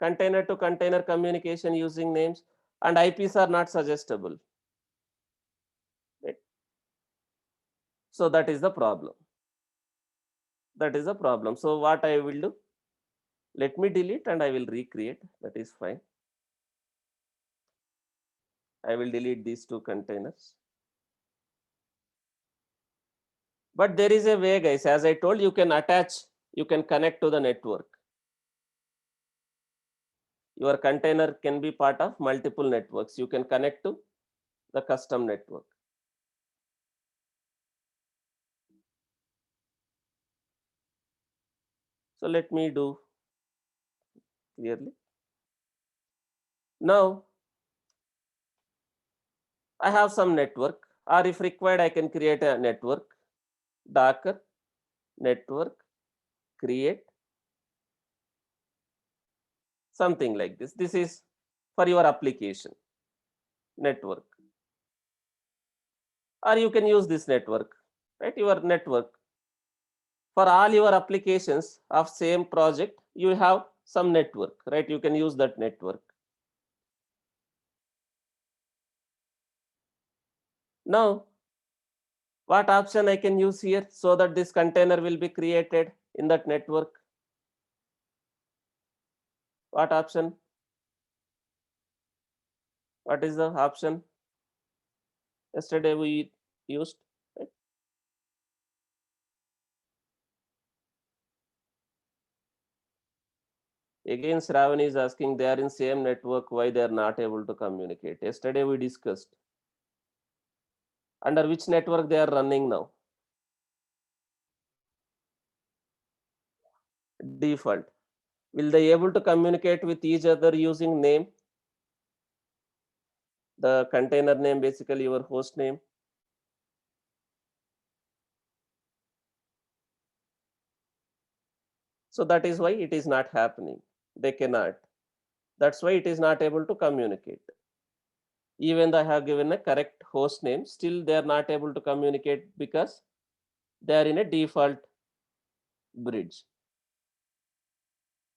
Container to container communication using names and IPs are not suggestible. Right? So that is the problem. That is the problem. So what I will do? Let me delete and I will recreate. That is fine. I will delete these two containers. But there is a way, guys. As I told, you can attach, you can connect to the network. Your container can be part of multiple networks. You can connect to the custom network. So let me do clearly. Now I have some network, or if required, I can create a network, Docker network, create something like this. This is for your application network, or you can use this network, right? Your network for all your applications of same project, you have some network, right? You can use that network. Now, what option I can use here so that this container will be created in that network? What option? What is the option? Yesterday we used, right? Again, Shravan is asking they are in same network, why they are not able to communicate. Yesterday we discussed. Under which network they are running now? Default. Will they able to communicate with each other using name? The container name, basically your host name. So that is why it is not happening. They cannot. That's why it is not able to communicate. Even though I have given a correct host name, still they are not able to communicate because they are in a default bridge.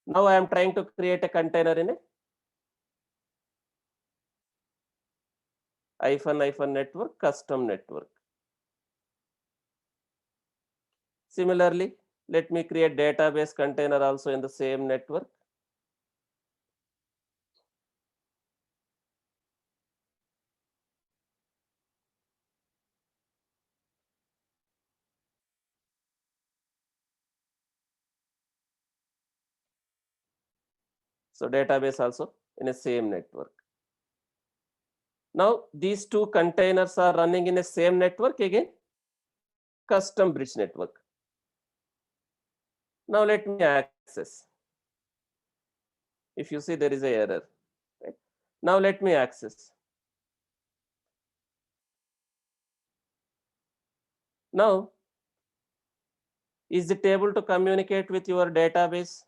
Now I am trying to create a container in a hyphen network, custom network. Similarly, let me create database container also in the same network. So database also in a same network. Now these two containers are running in a same network again, custom bridge network. Now let me access. If you see there is a error, right? Now let me access. Now, is it able to communicate with your database?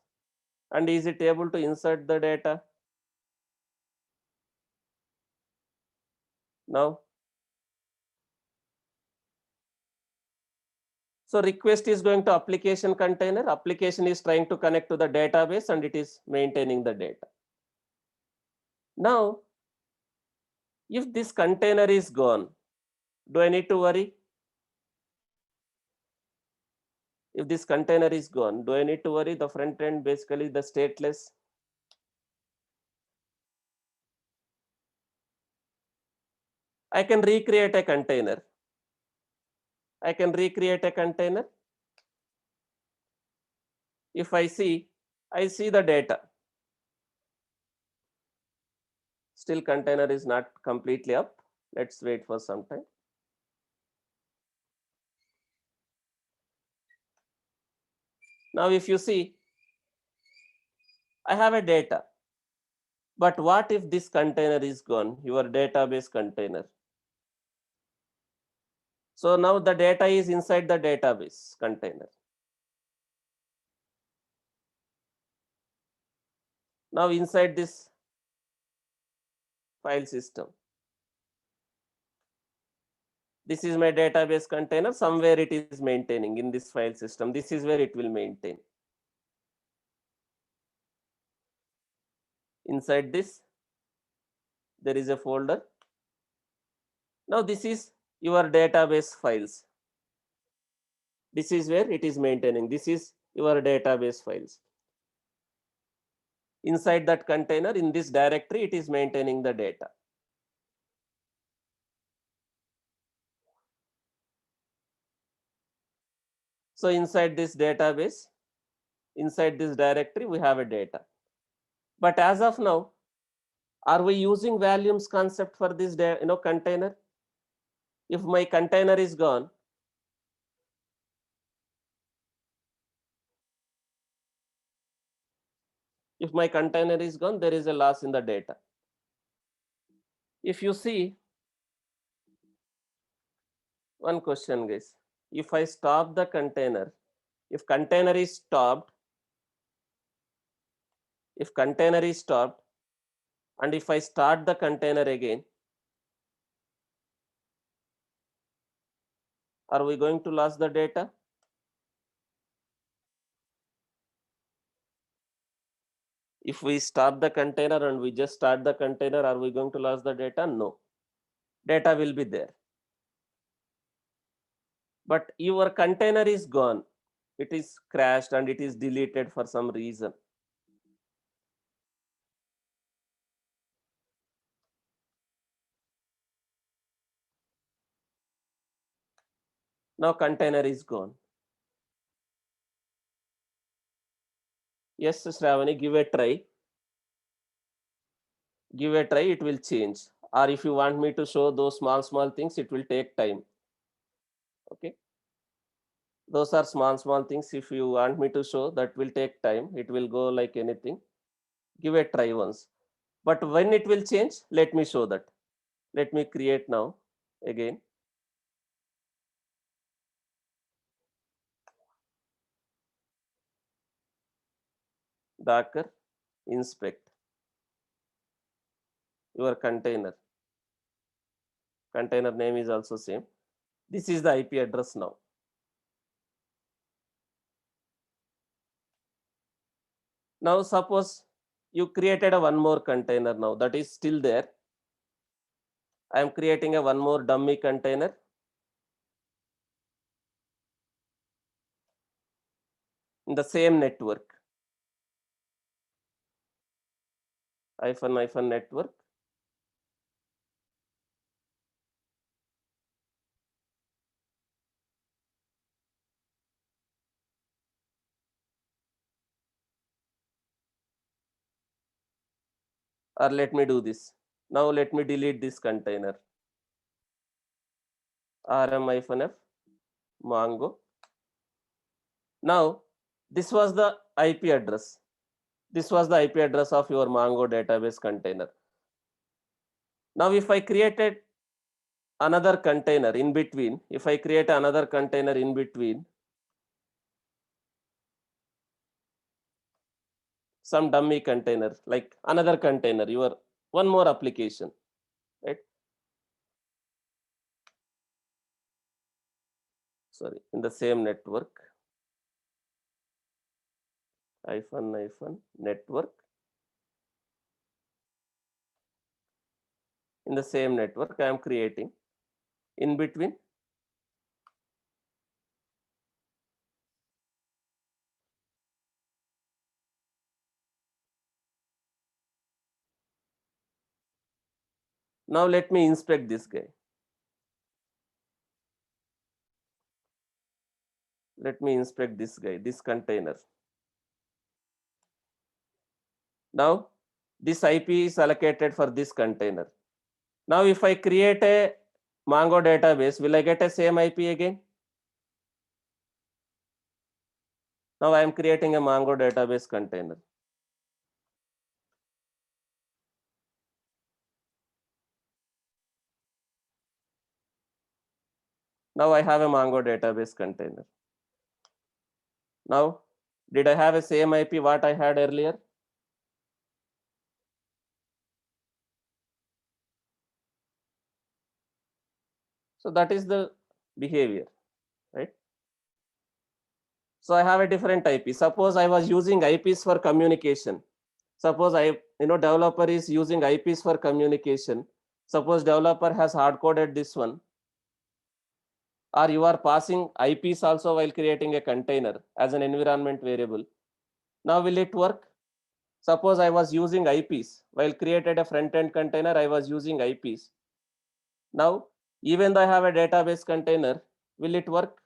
And is it able to insert the data? Now, so request is going to application container. Application is trying to connect to the database and it is maintaining the data. Now, if this container is gone, do I need to worry? If this container is gone, do I need to worry? The front end, basically the stateless. I can recreate a container. I can recreate a container. If I see the data. Still container is not completely up. Let's wait for some time. Now, if you see, I have a data. But what if this container is gone, your database container? So now the data is inside the database container. Now inside this file system, this is my database container. Somewhere it is maintaining in this file system. This is where it will maintain. Inside this, there is a folder. Now this is your database files. This is where it is maintaining. This is your database files. Inside that container, in this directory, it is maintaining the data. So inside this database, inside this directory, we have a data. But as of now, are we using volumes concept for this container? If my container is gone, there is a loss in the data. If you see, one question, guys, if I stop the container, if container is stopped, and if I start the container again, are we going to lose the data? If we stop the container and we just start the container, are we going to lose the data? No. Data will be there. But your container is gone. It is crashed and it is deleted for some reason. Now container is gone. Yes, Shravani, give a try. Give a try, it will change. Or if you want me to show those small things, it will take time. Okay. Those are small things. If you want me to show, that will take time. It will go like anything. Give a try once. But when it will change, let me show that. Let me create now again. Docker inspect your container. Container name is also same. This is the IP address now. Now suppose you created a one more container now that is still there. I am creating a one more dummy container. In the same network. Hyphen network. Or let me do this. Now let me delete this container. rm-f mongo. Now this was the IP address. This was the IP address of your Mongo database container. Now if I created another container in between, if I create another container in between, some dummy container, like another container, your one more application, right? Sorry, in the same network, network. In the same network, I am creating in between. Now let me inspect this guy. Let me inspect this guy, this container. Now this IP is allocated for this container. Now if I create a Mongo database, will I get a same IP again? Now I am creating a Mongo database container. Now I have a Mongo database container. Now, did I have a same IP what I had earlier? So that is the behavior, right? So I have a different IP. Suppose I was using IPs for communication. Suppose developer is using IPs for communication. Suppose developer has hard coded this one, or you are passing IPs also while creating a container as an environment variable. Now will it work? Suppose I was using IPs while created a front-end container, I was using IPs. Now, even though I have a database container, will it work?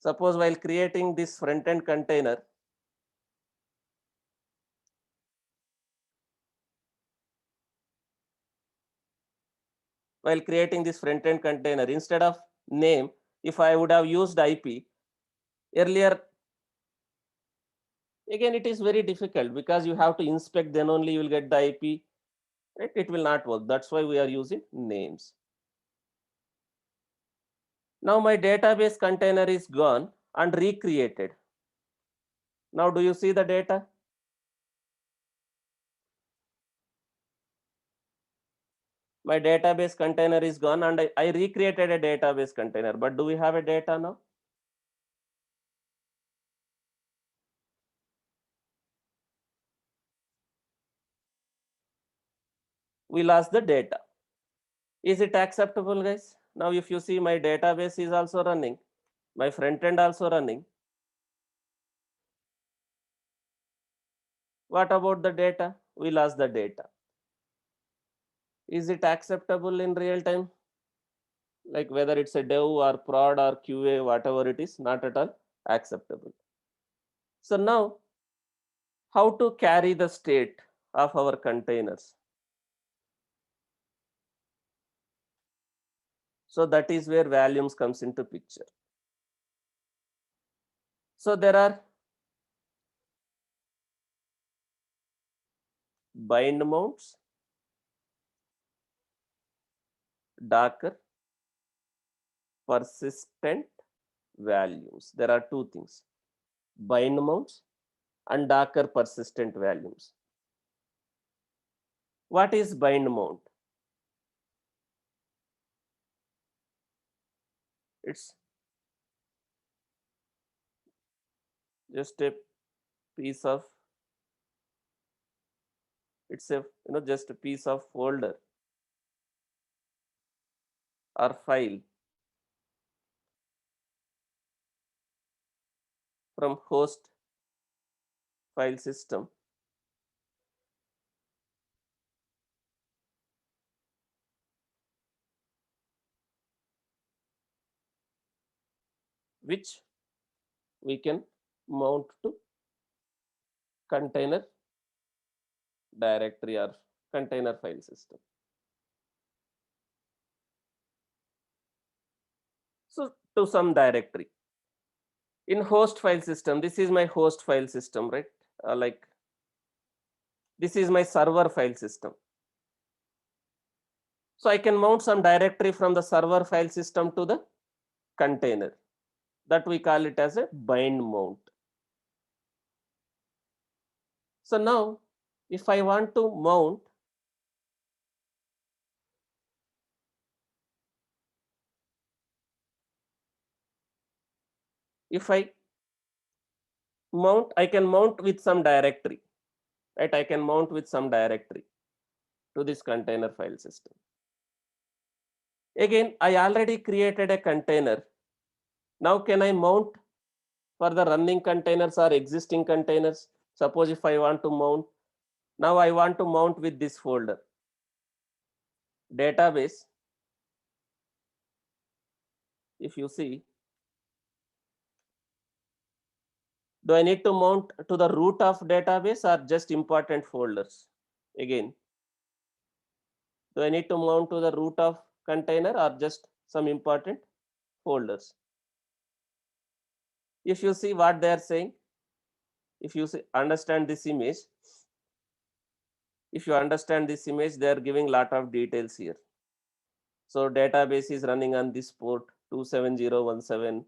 Suppose while creating this front-end container, instead of name, if I would have used IP earlier, again it is very difficult because you have to inspect, then only you will get the IP. Right? It will not work. That's why we are using names. Now my database container is gone and recreated. Now do you see the data? My database container is gone and I recreated a database container, but do we have a data now? We lost the data. Is it acceptable, guys? Now if you see, my database is also running, my front end also running. What about the data? We lost the data. Is it acceptable in real time? Like whether it's a dev or prod or QA, whatever it is, not at all acceptable. So now, how to carry the state of our containers? So that is where volumes comes into picture. So there are bind mounts, Docker, persistent volumes. There are two things, bind mounts and Docker persistent volumes. What is bind mount? It's just a piece of, it's a just a piece of folder or file from host file system which we can mount to container directory or container file system. So to some directory in host file system, this is my host file system, right? Like this is my server file system. So I can mount some directory from the server file system to the container. That we call it as a bind mount. So now if I want to mount if I mount, I can mount with some directory, right? I can mount with some directory to this container file system. Again, I already created a container. Now can I mount for the running containers or existing containers? Suppose if I want to mount, now I want to mount with this folder, database. If you see, do I need to mount to the root of database or just important folders? Again, do I need to mount to the root of container or just some important folders? If you see what they are saying, if you understand this image, they are giving lot of details here. So database is running on this port 27017.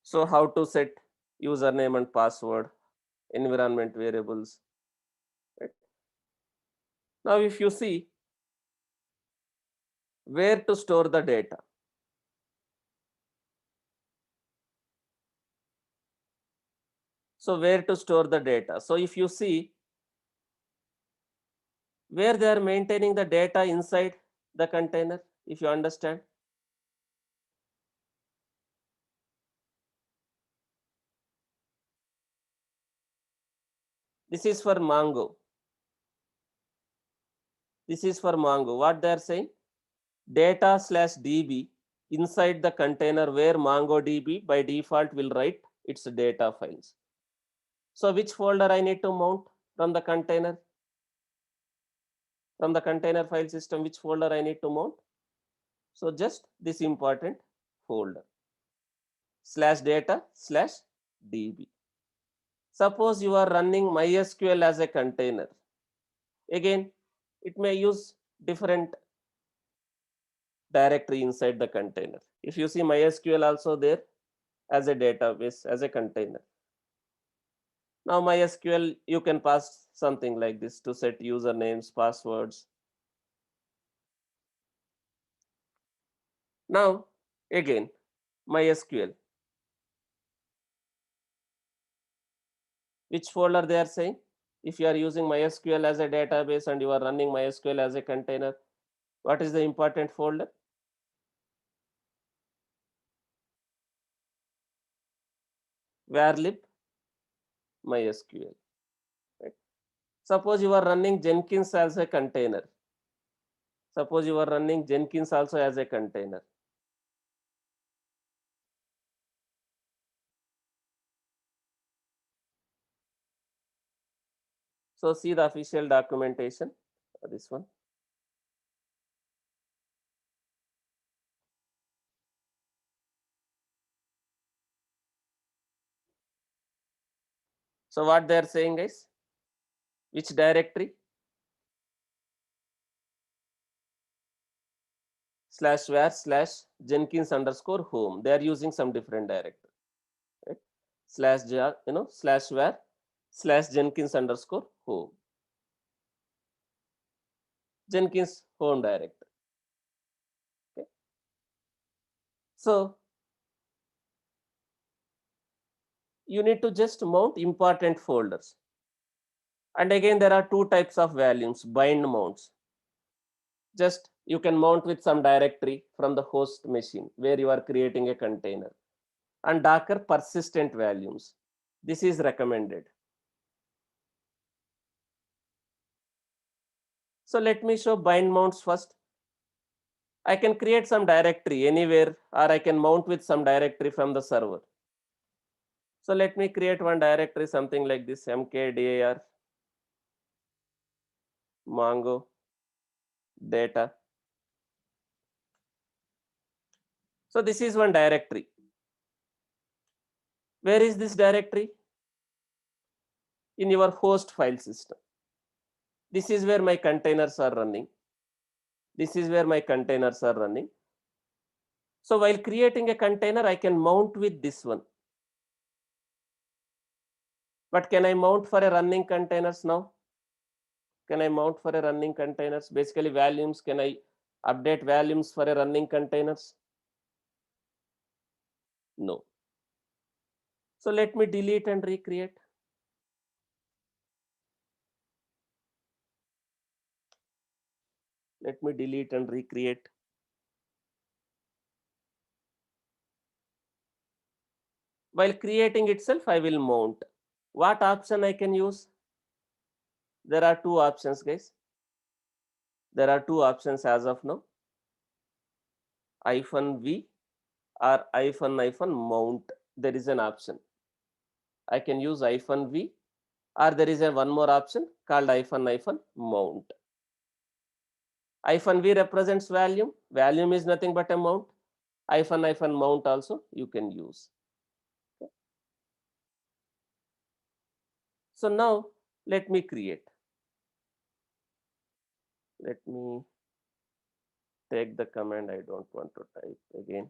So how to set username and password, environment variables. Right? Now if you see where to store the data. So where to store the data. So if you see where they are maintaining the data inside the container, if you understand. This is for Mongo. This is for Mongo. What they are saying? Data/DB inside the container where MongoDB by default will write its data files. So which folder I need to mount from the container? From the container file system, which folder I need to mount? So just this important folder /data/DB. Suppose you are running MySQL as a container. Again, it may use different directory inside the container. If you see MySQL also there as a database, as a container. Now MySQL, you can pass something like this to set usernames, passwords. Now again, MySQL. Which folder they are saying? If you are using MySQL as a database and you are running MySQL as a container, what is the important folder? Varlib MySQL. Right? Suppose you are running Jenkins as a container. Suppose you are running Jenkins also as a container. So see the official documentation, this one. So what they are saying is, which directory? /var/Jenkins_home. They are using some different directory, right? /var/Jenkins_home. Jenkins home directory. Okay. So you need to just mount important folders. And again, there are two types of volumes, bind mounts. Just you can mount with some directory from the host machine where you are creating a container. And Docker persistent volumes. This is recommended. So let me show bind mounts first. I can create some directory anywhere, or I can mount with some directory from the server. So let me create one directory, something like this, mkdir mongo data. So this is one directory. Where is this directory? In your host file system. This is where my containers are running. This is where my containers are running. So while creating a container, I can mount with this one. But can I mount for a running containers now? Can I mount for a running containers? Basically volumes, can I update volumes for a running containers? No. So let me delete and recreate. Let me delete and recreate. While creating itself, I will mount. What option I can use? There are two options, guys. There are two options as of now. -v or -mount. There is an option. I can use -v, or there is a one more option called -mount. -v represents volume. Volume is nothing but a mount. -mount also you can use. So now let me create. Let me take the command. I don't want to type again.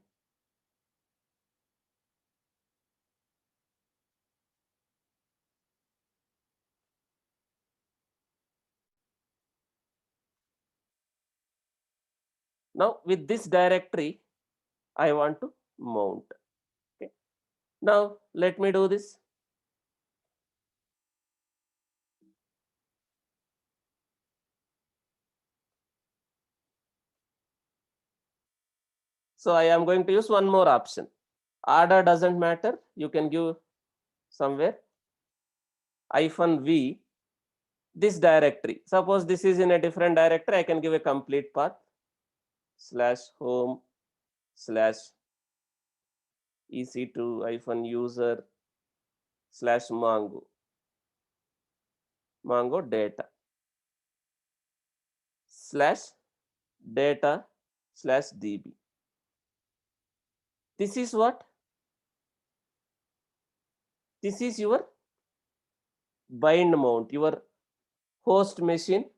Now with this directory, I want to mount. Okay. Now let me do this. So I am going to use one more option. Order doesn't matter. You can give somewhere -v this directory. Suppose this is in a different directory, I can give a complete path /home/ ec2-user mongo data /data/db. This is what? This is your bind mount, your host machine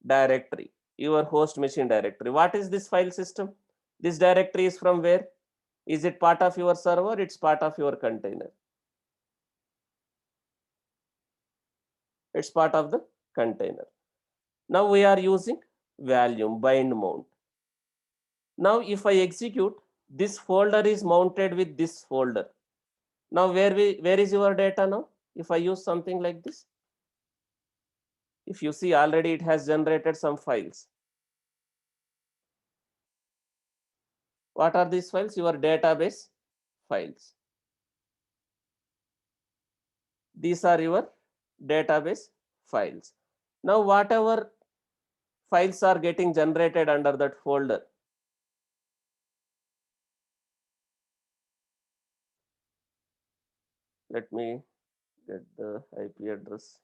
directory. Your host machine directory. What is this file system? This directory is from where? Is it part of your server? It's part of your container. It's part of the container. Now we are using volume bind mount. Now if I execute, this folder is mounted with this folder. Now where is your data now? If I use something like this, if you see already it has generated some files. What are these files? Your database files. These are your database files. Now whatever files are getting generated under that folder, let me get the IP address.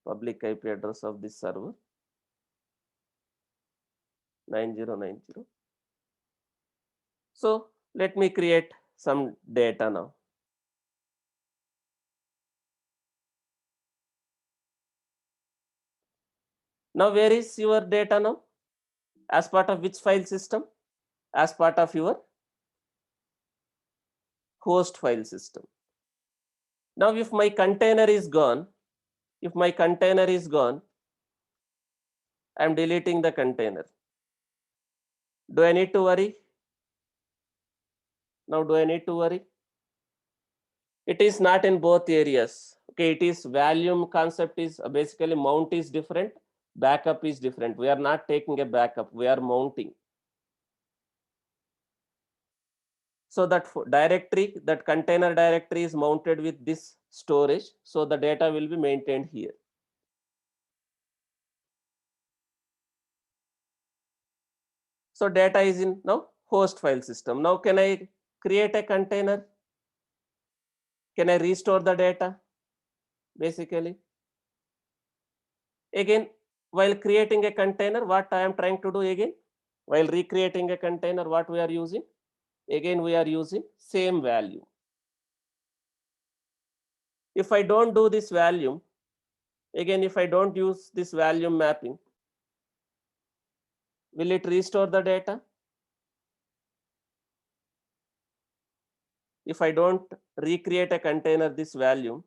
Public IP address of this server 9090. So let me create some data now. Now where is your data now? As part of which file system? As part of your host file system. Now if my container is gone, I'm deleting the container. Do I need to worry? Now do I need to worry? It is not in both areas. Okay, it is volume concept is basically mount is different, backup is different. We are not taking a backup, we are mounting. So that directory, that container directory is mounted with this storage. So the data will be maintained here. So data is in now host file system. Now can I create a container? Can I restore the data? Basically, again, while creating a container, what I am trying to do again, while recreating a container, what we are using? Again, we are using same value. If I don't do this value, again, if I don't use this volume mapping, will it restore the data? If I don't recreate a container this value,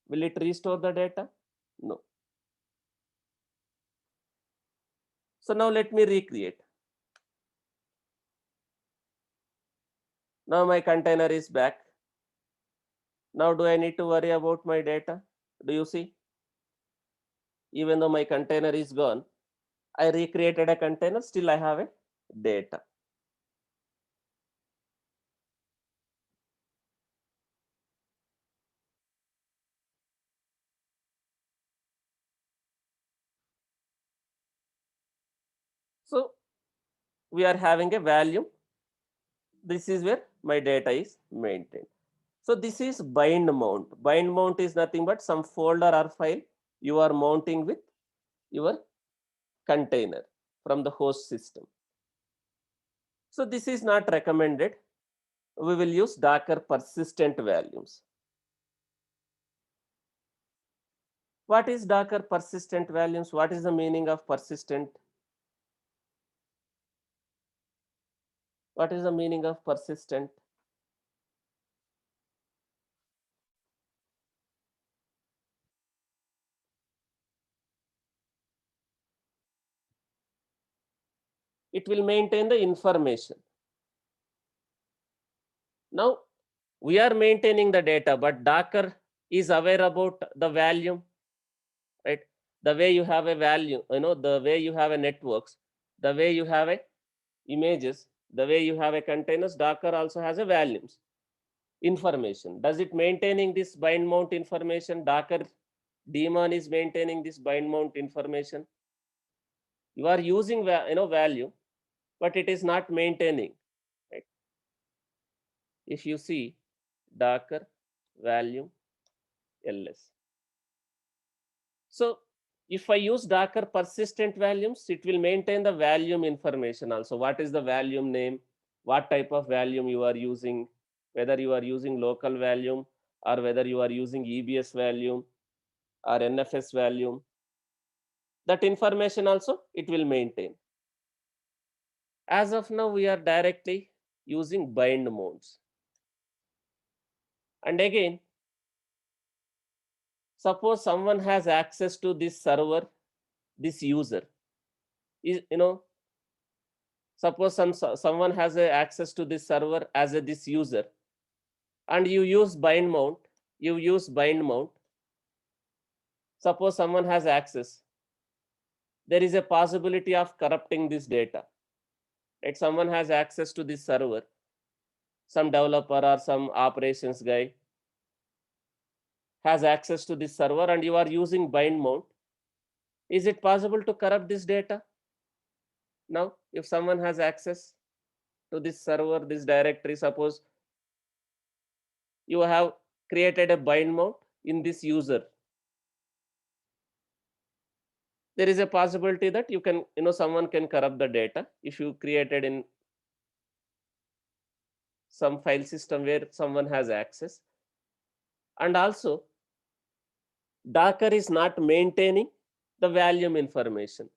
will it restore the data? No. So now let me recreate. Now my container is back. Now do I need to worry about my data? Do you see? Even though my container is gone, I recreated a container, still I have a data. So we are having a value. This is where my data is maintained. So this is bind mount. Bind mount is nothing but some folder or file you are mounting with your container from the host system. So this is not recommended. We will use Docker persistent values. What is Docker persistent values? What is the meaning of persistent? What is the meaning of persistent? It will maintain the information. Now we are maintaining the data, but Docker is aware about the value, right? The way you have a value, the way you have a networks, the way you have a images, the way you have a containers, Docker also has a values information. Does it maintaining this bind mount information? Docker daemon is maintaining this bind mount information. You are using value, but it is not maintaining, right? If you see Docker value ls. So if I use Docker persistent values, it will maintain the volume information also. What is the volume name? What type of volume you are using? Whether you are using local volume or whether you are using EBS volume or NFS volume. That information also it will maintain. As of now, we are directly using bind modes. And again, suppose someone has access to this server, this user is suppose someone has access to this server as this user, and you use bind mount. Suppose someone has access, there is a possibility of corrupting this data, right? Someone has access to this server, some developer or some operations guy has access to this server, and you are using bind mount. Is it possible to corrupt this data? Now if someone has access to this server, this directory, suppose you have created a bind mount in this user, there is a possibility that you can someone can corrupt the data if you created in some file system where someone has access. And also Docker is not maintaining the volume information.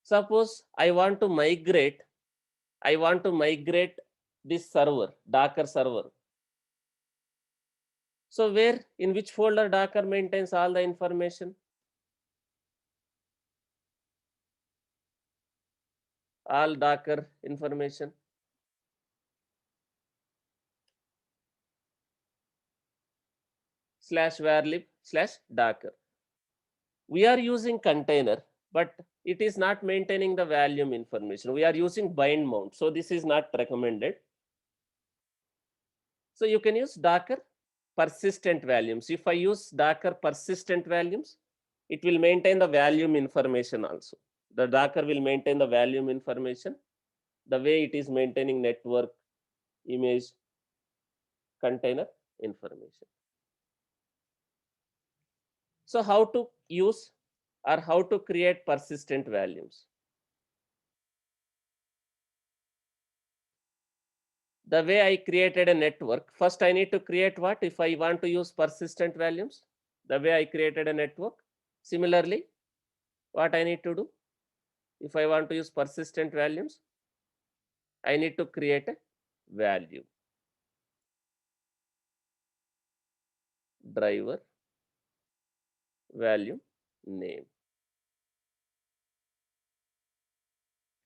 Suppose I want to migrate this server, Docker server. So where, in which folder Docker maintains all the information? All Docker information. /varlib/Docker. We are using container, but it is not maintaining the volume information. We are using bind mount. So this is not recommended. So you can use Docker persistent values. If I use Docker persistent values, it will maintain the volume information also. The Docker will maintain the volume information the way it is maintaining network, image, container information. So how to use or how to create persistent volumes? The way I created a network, first I need to create what? If I want to use persistent volumes, the way I created a network. Similarly, what I need to do? If I want to use persistent volumes, I need to create a value. Driver, volume, name.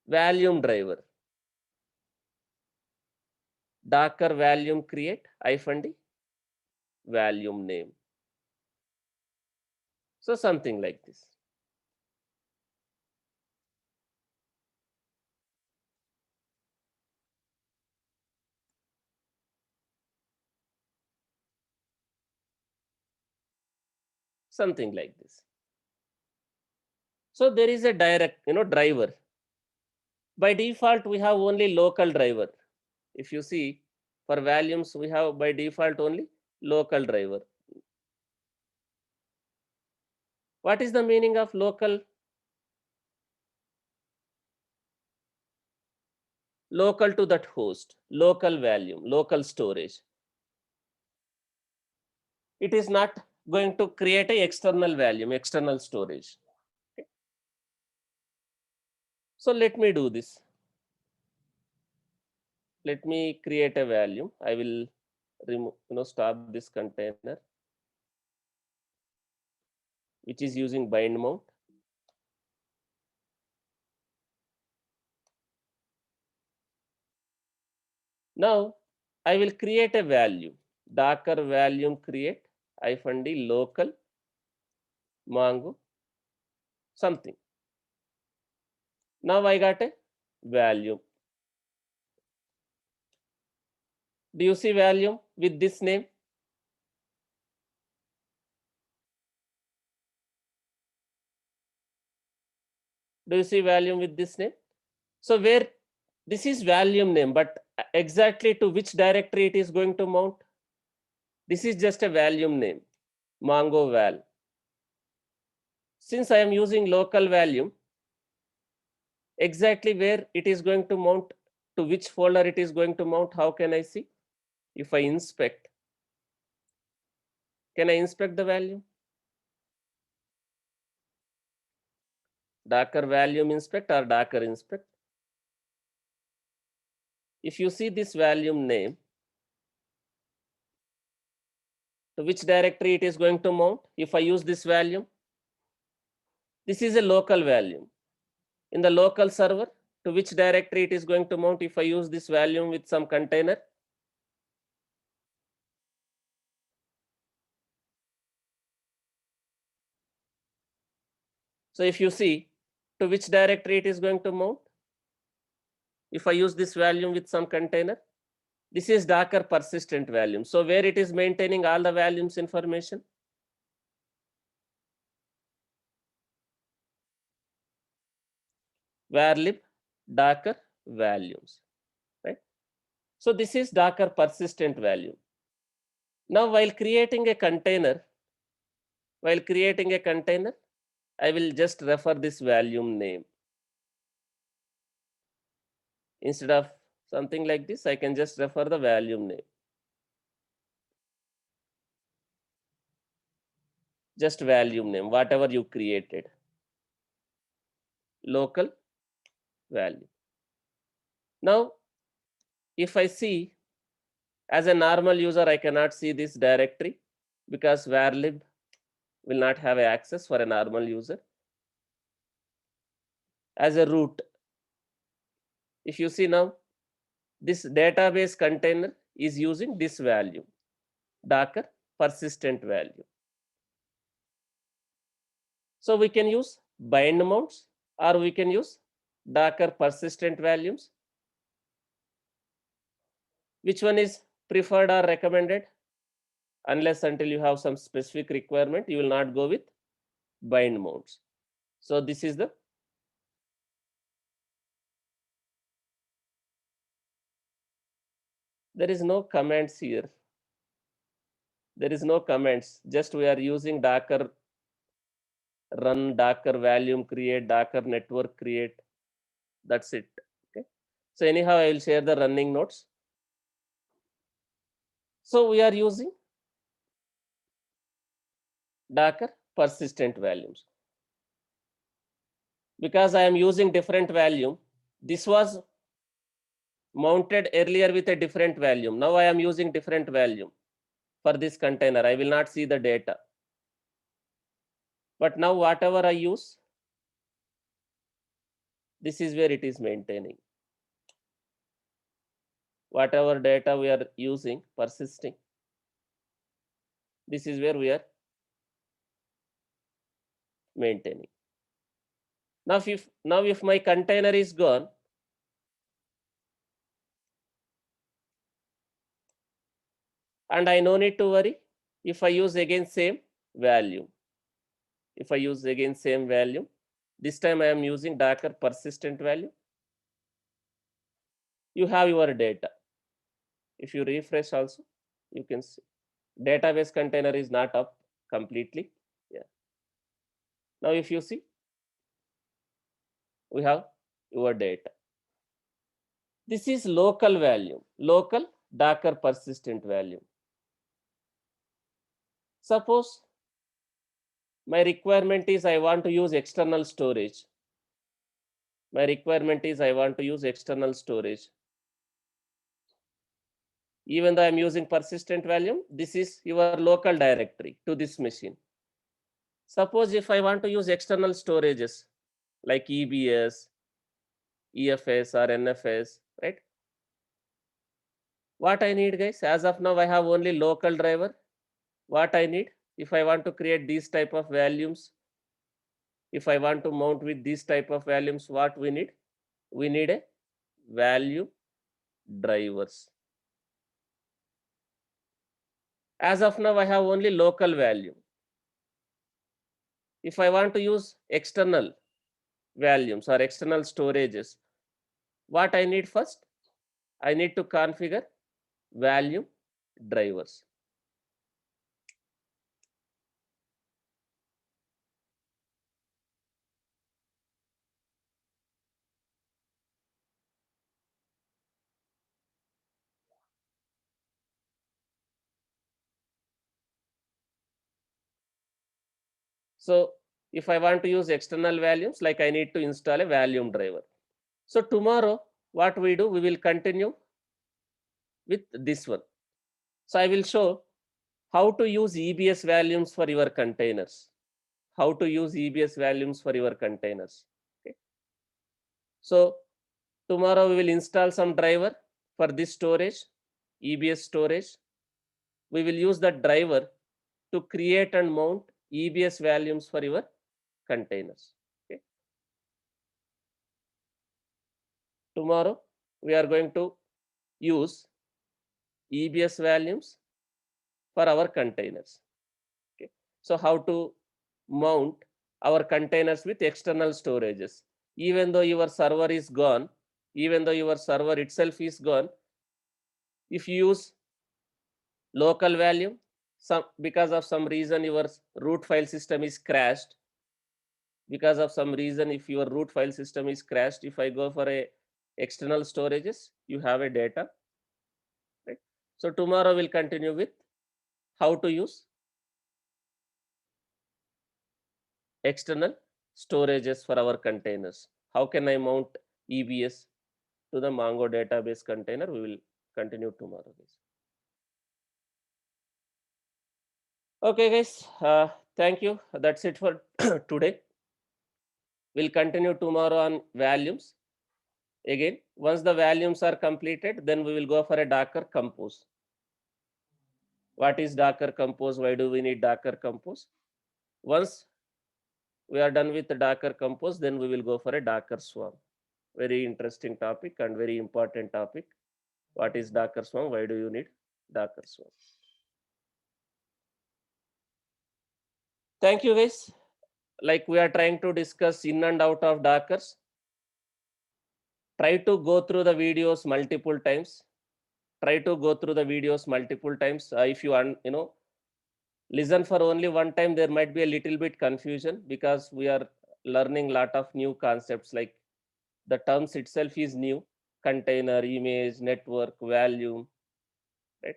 Volume driver. Docker volume create -d volume name. So something like this. Something like this. So there is a direct, driver. By default, we have only local driver. If you see, for volumes, we have by default only local driver. What is the meaning of local? Local to that host, local volume, local storage. It is not going to create a external volume, external storage. Okay. So let me do this. Let me create a volume. I will remove, stop this container, which is using bind mount. Now I will create a value. Docker volume create -d local Mongo something. Now I got a value. Do you see value with this name? Do you see value with this name? So where this is volume name, but exactly to which directory it is going to mount? This is just a volume name, Mongo val. Since I am using local volume, exactly where it is going to mount, to which folder it is going to mount, how can I see? If I inspect, can I inspect the value? Docker volume inspect or Docker inspect? If you see this volume name, to which directory it is going to mount? If I use this volume, this is a local volume. In the local server, to which directory it is going to mount if I use this volume with some container? So if you see, to which directory it is going to mount? If I use this volume with some container, this is Docker persistent volume. So where it is maintaining all the volumes information? Varlib Docker volumes, right? So this is Docker persistent volume. Now while creating a container, I will just refer this volume name. Instead of something like this, I can just refer the volume name. Just volume name, whatever you created. Local value. Now, if I see, as a normal user, I cannot see this directory because varlib will not have access for a normal user. As a root, if you see now, this database container is using this value, Docker persistent value. So we can use bind mounts or we can use Docker persistent volumes. Which one is preferred or recommended? Unless until you have some specific requirement, you will not go with bind mounts. So this is the There is no commands here. There is no comments. Just we are using Docker run, Docker volume create, Docker network create. That's it. Okay. So anyhow, I will share the running notes. So we are using Docker persistent volumes. Because I am using different volume, this was mounted earlier with a different volume. Now I am using different volume for this container. I will not see the data. But now whatever I use, this is where it is maintaining. Whatever data we are using, persisting, this is where we are maintaining. Now if my container is gone, and I no need to worry if I use again same value. If I use again same value, this time I am using Docker persistent value. You have your data. If you refresh also, you can see database container is not up completely. Yeah. Now if you see, we have your data. This is local value, local Docker persistent value. Suppose my requirement is I want to use external storage. My requirement is I want to use external storage. Even though I'm using persistent value, this is your local directory to this machine. Suppose if I want to use external storages like EBS, EFS or NFS, right? What I need, guys, as of now I have only local driver. What I need, if I want to create these type of volumes, if I want to mount with these type of volumes, what we need? We need a value drivers. As of now I have only local value. If I want to use external volumes or external storages, what I need first? I need to configure value drivers. So if I want to use external values, like I need to install a volume driver. So tomorrow, what we do, we will continue with this one. So I will show how to use EBS volumes for your containers. How to use EBS volumes for your containers. Okay. So tomorrow we will install some driver for this storage, EBS storage. We will use that driver to create and mount EBS volumes for your containers. Okay. Tomorrow we are going to use EBS volumes for our containers. Okay. So how to mount our containers with external storages. Even though your server is gone, even though your server itself is gone, if you use local value, because of some reason your root file system is crashed, because of some reason if your root file system is crashed, if I go for a external storages, you have a data, right? So tomorrow we'll continue with how to use external storages for our containers. How can I mount EBS to the Mongo database container? We will continue tomorrow, guys. Okay, guys. Thank you. That's it for today. We'll continue tomorrow on volumes. Again, once the volumes are completed, then we will go for a Docker Compose. What is Docker Compose? Why do we need Docker Compose? Once we are done with the Docker Compose, then we will go for a Docker Swarm. Very interesting topic and very important topic. What is Docker Swarm? Why do you need Docker Swarm? Thank you, guys. Like we are trying to discuss in and out of Dockers. Try to go through the videos multiple times. try to go through the videos multiple times. If you listen for only one time, there might be a little bit confusion, because we are learning lot of new concepts, like the terms itself is new: container, image, network, volume, right?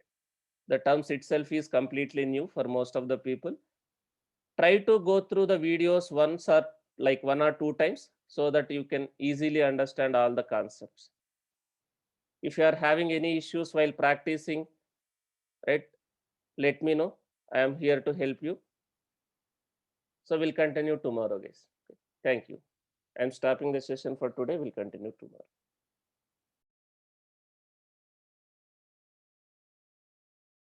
The terms itself is completely new for most of the people. Try to go through the videos once, or like one or two times, so that you can easily understand all the concepts. If you are having any issues while practicing, right, let me know. I am here to help you. So we'll continue tomorrow, guys. Okay. Thank you. I'm stopping the session for today. We'll continue tomorrow.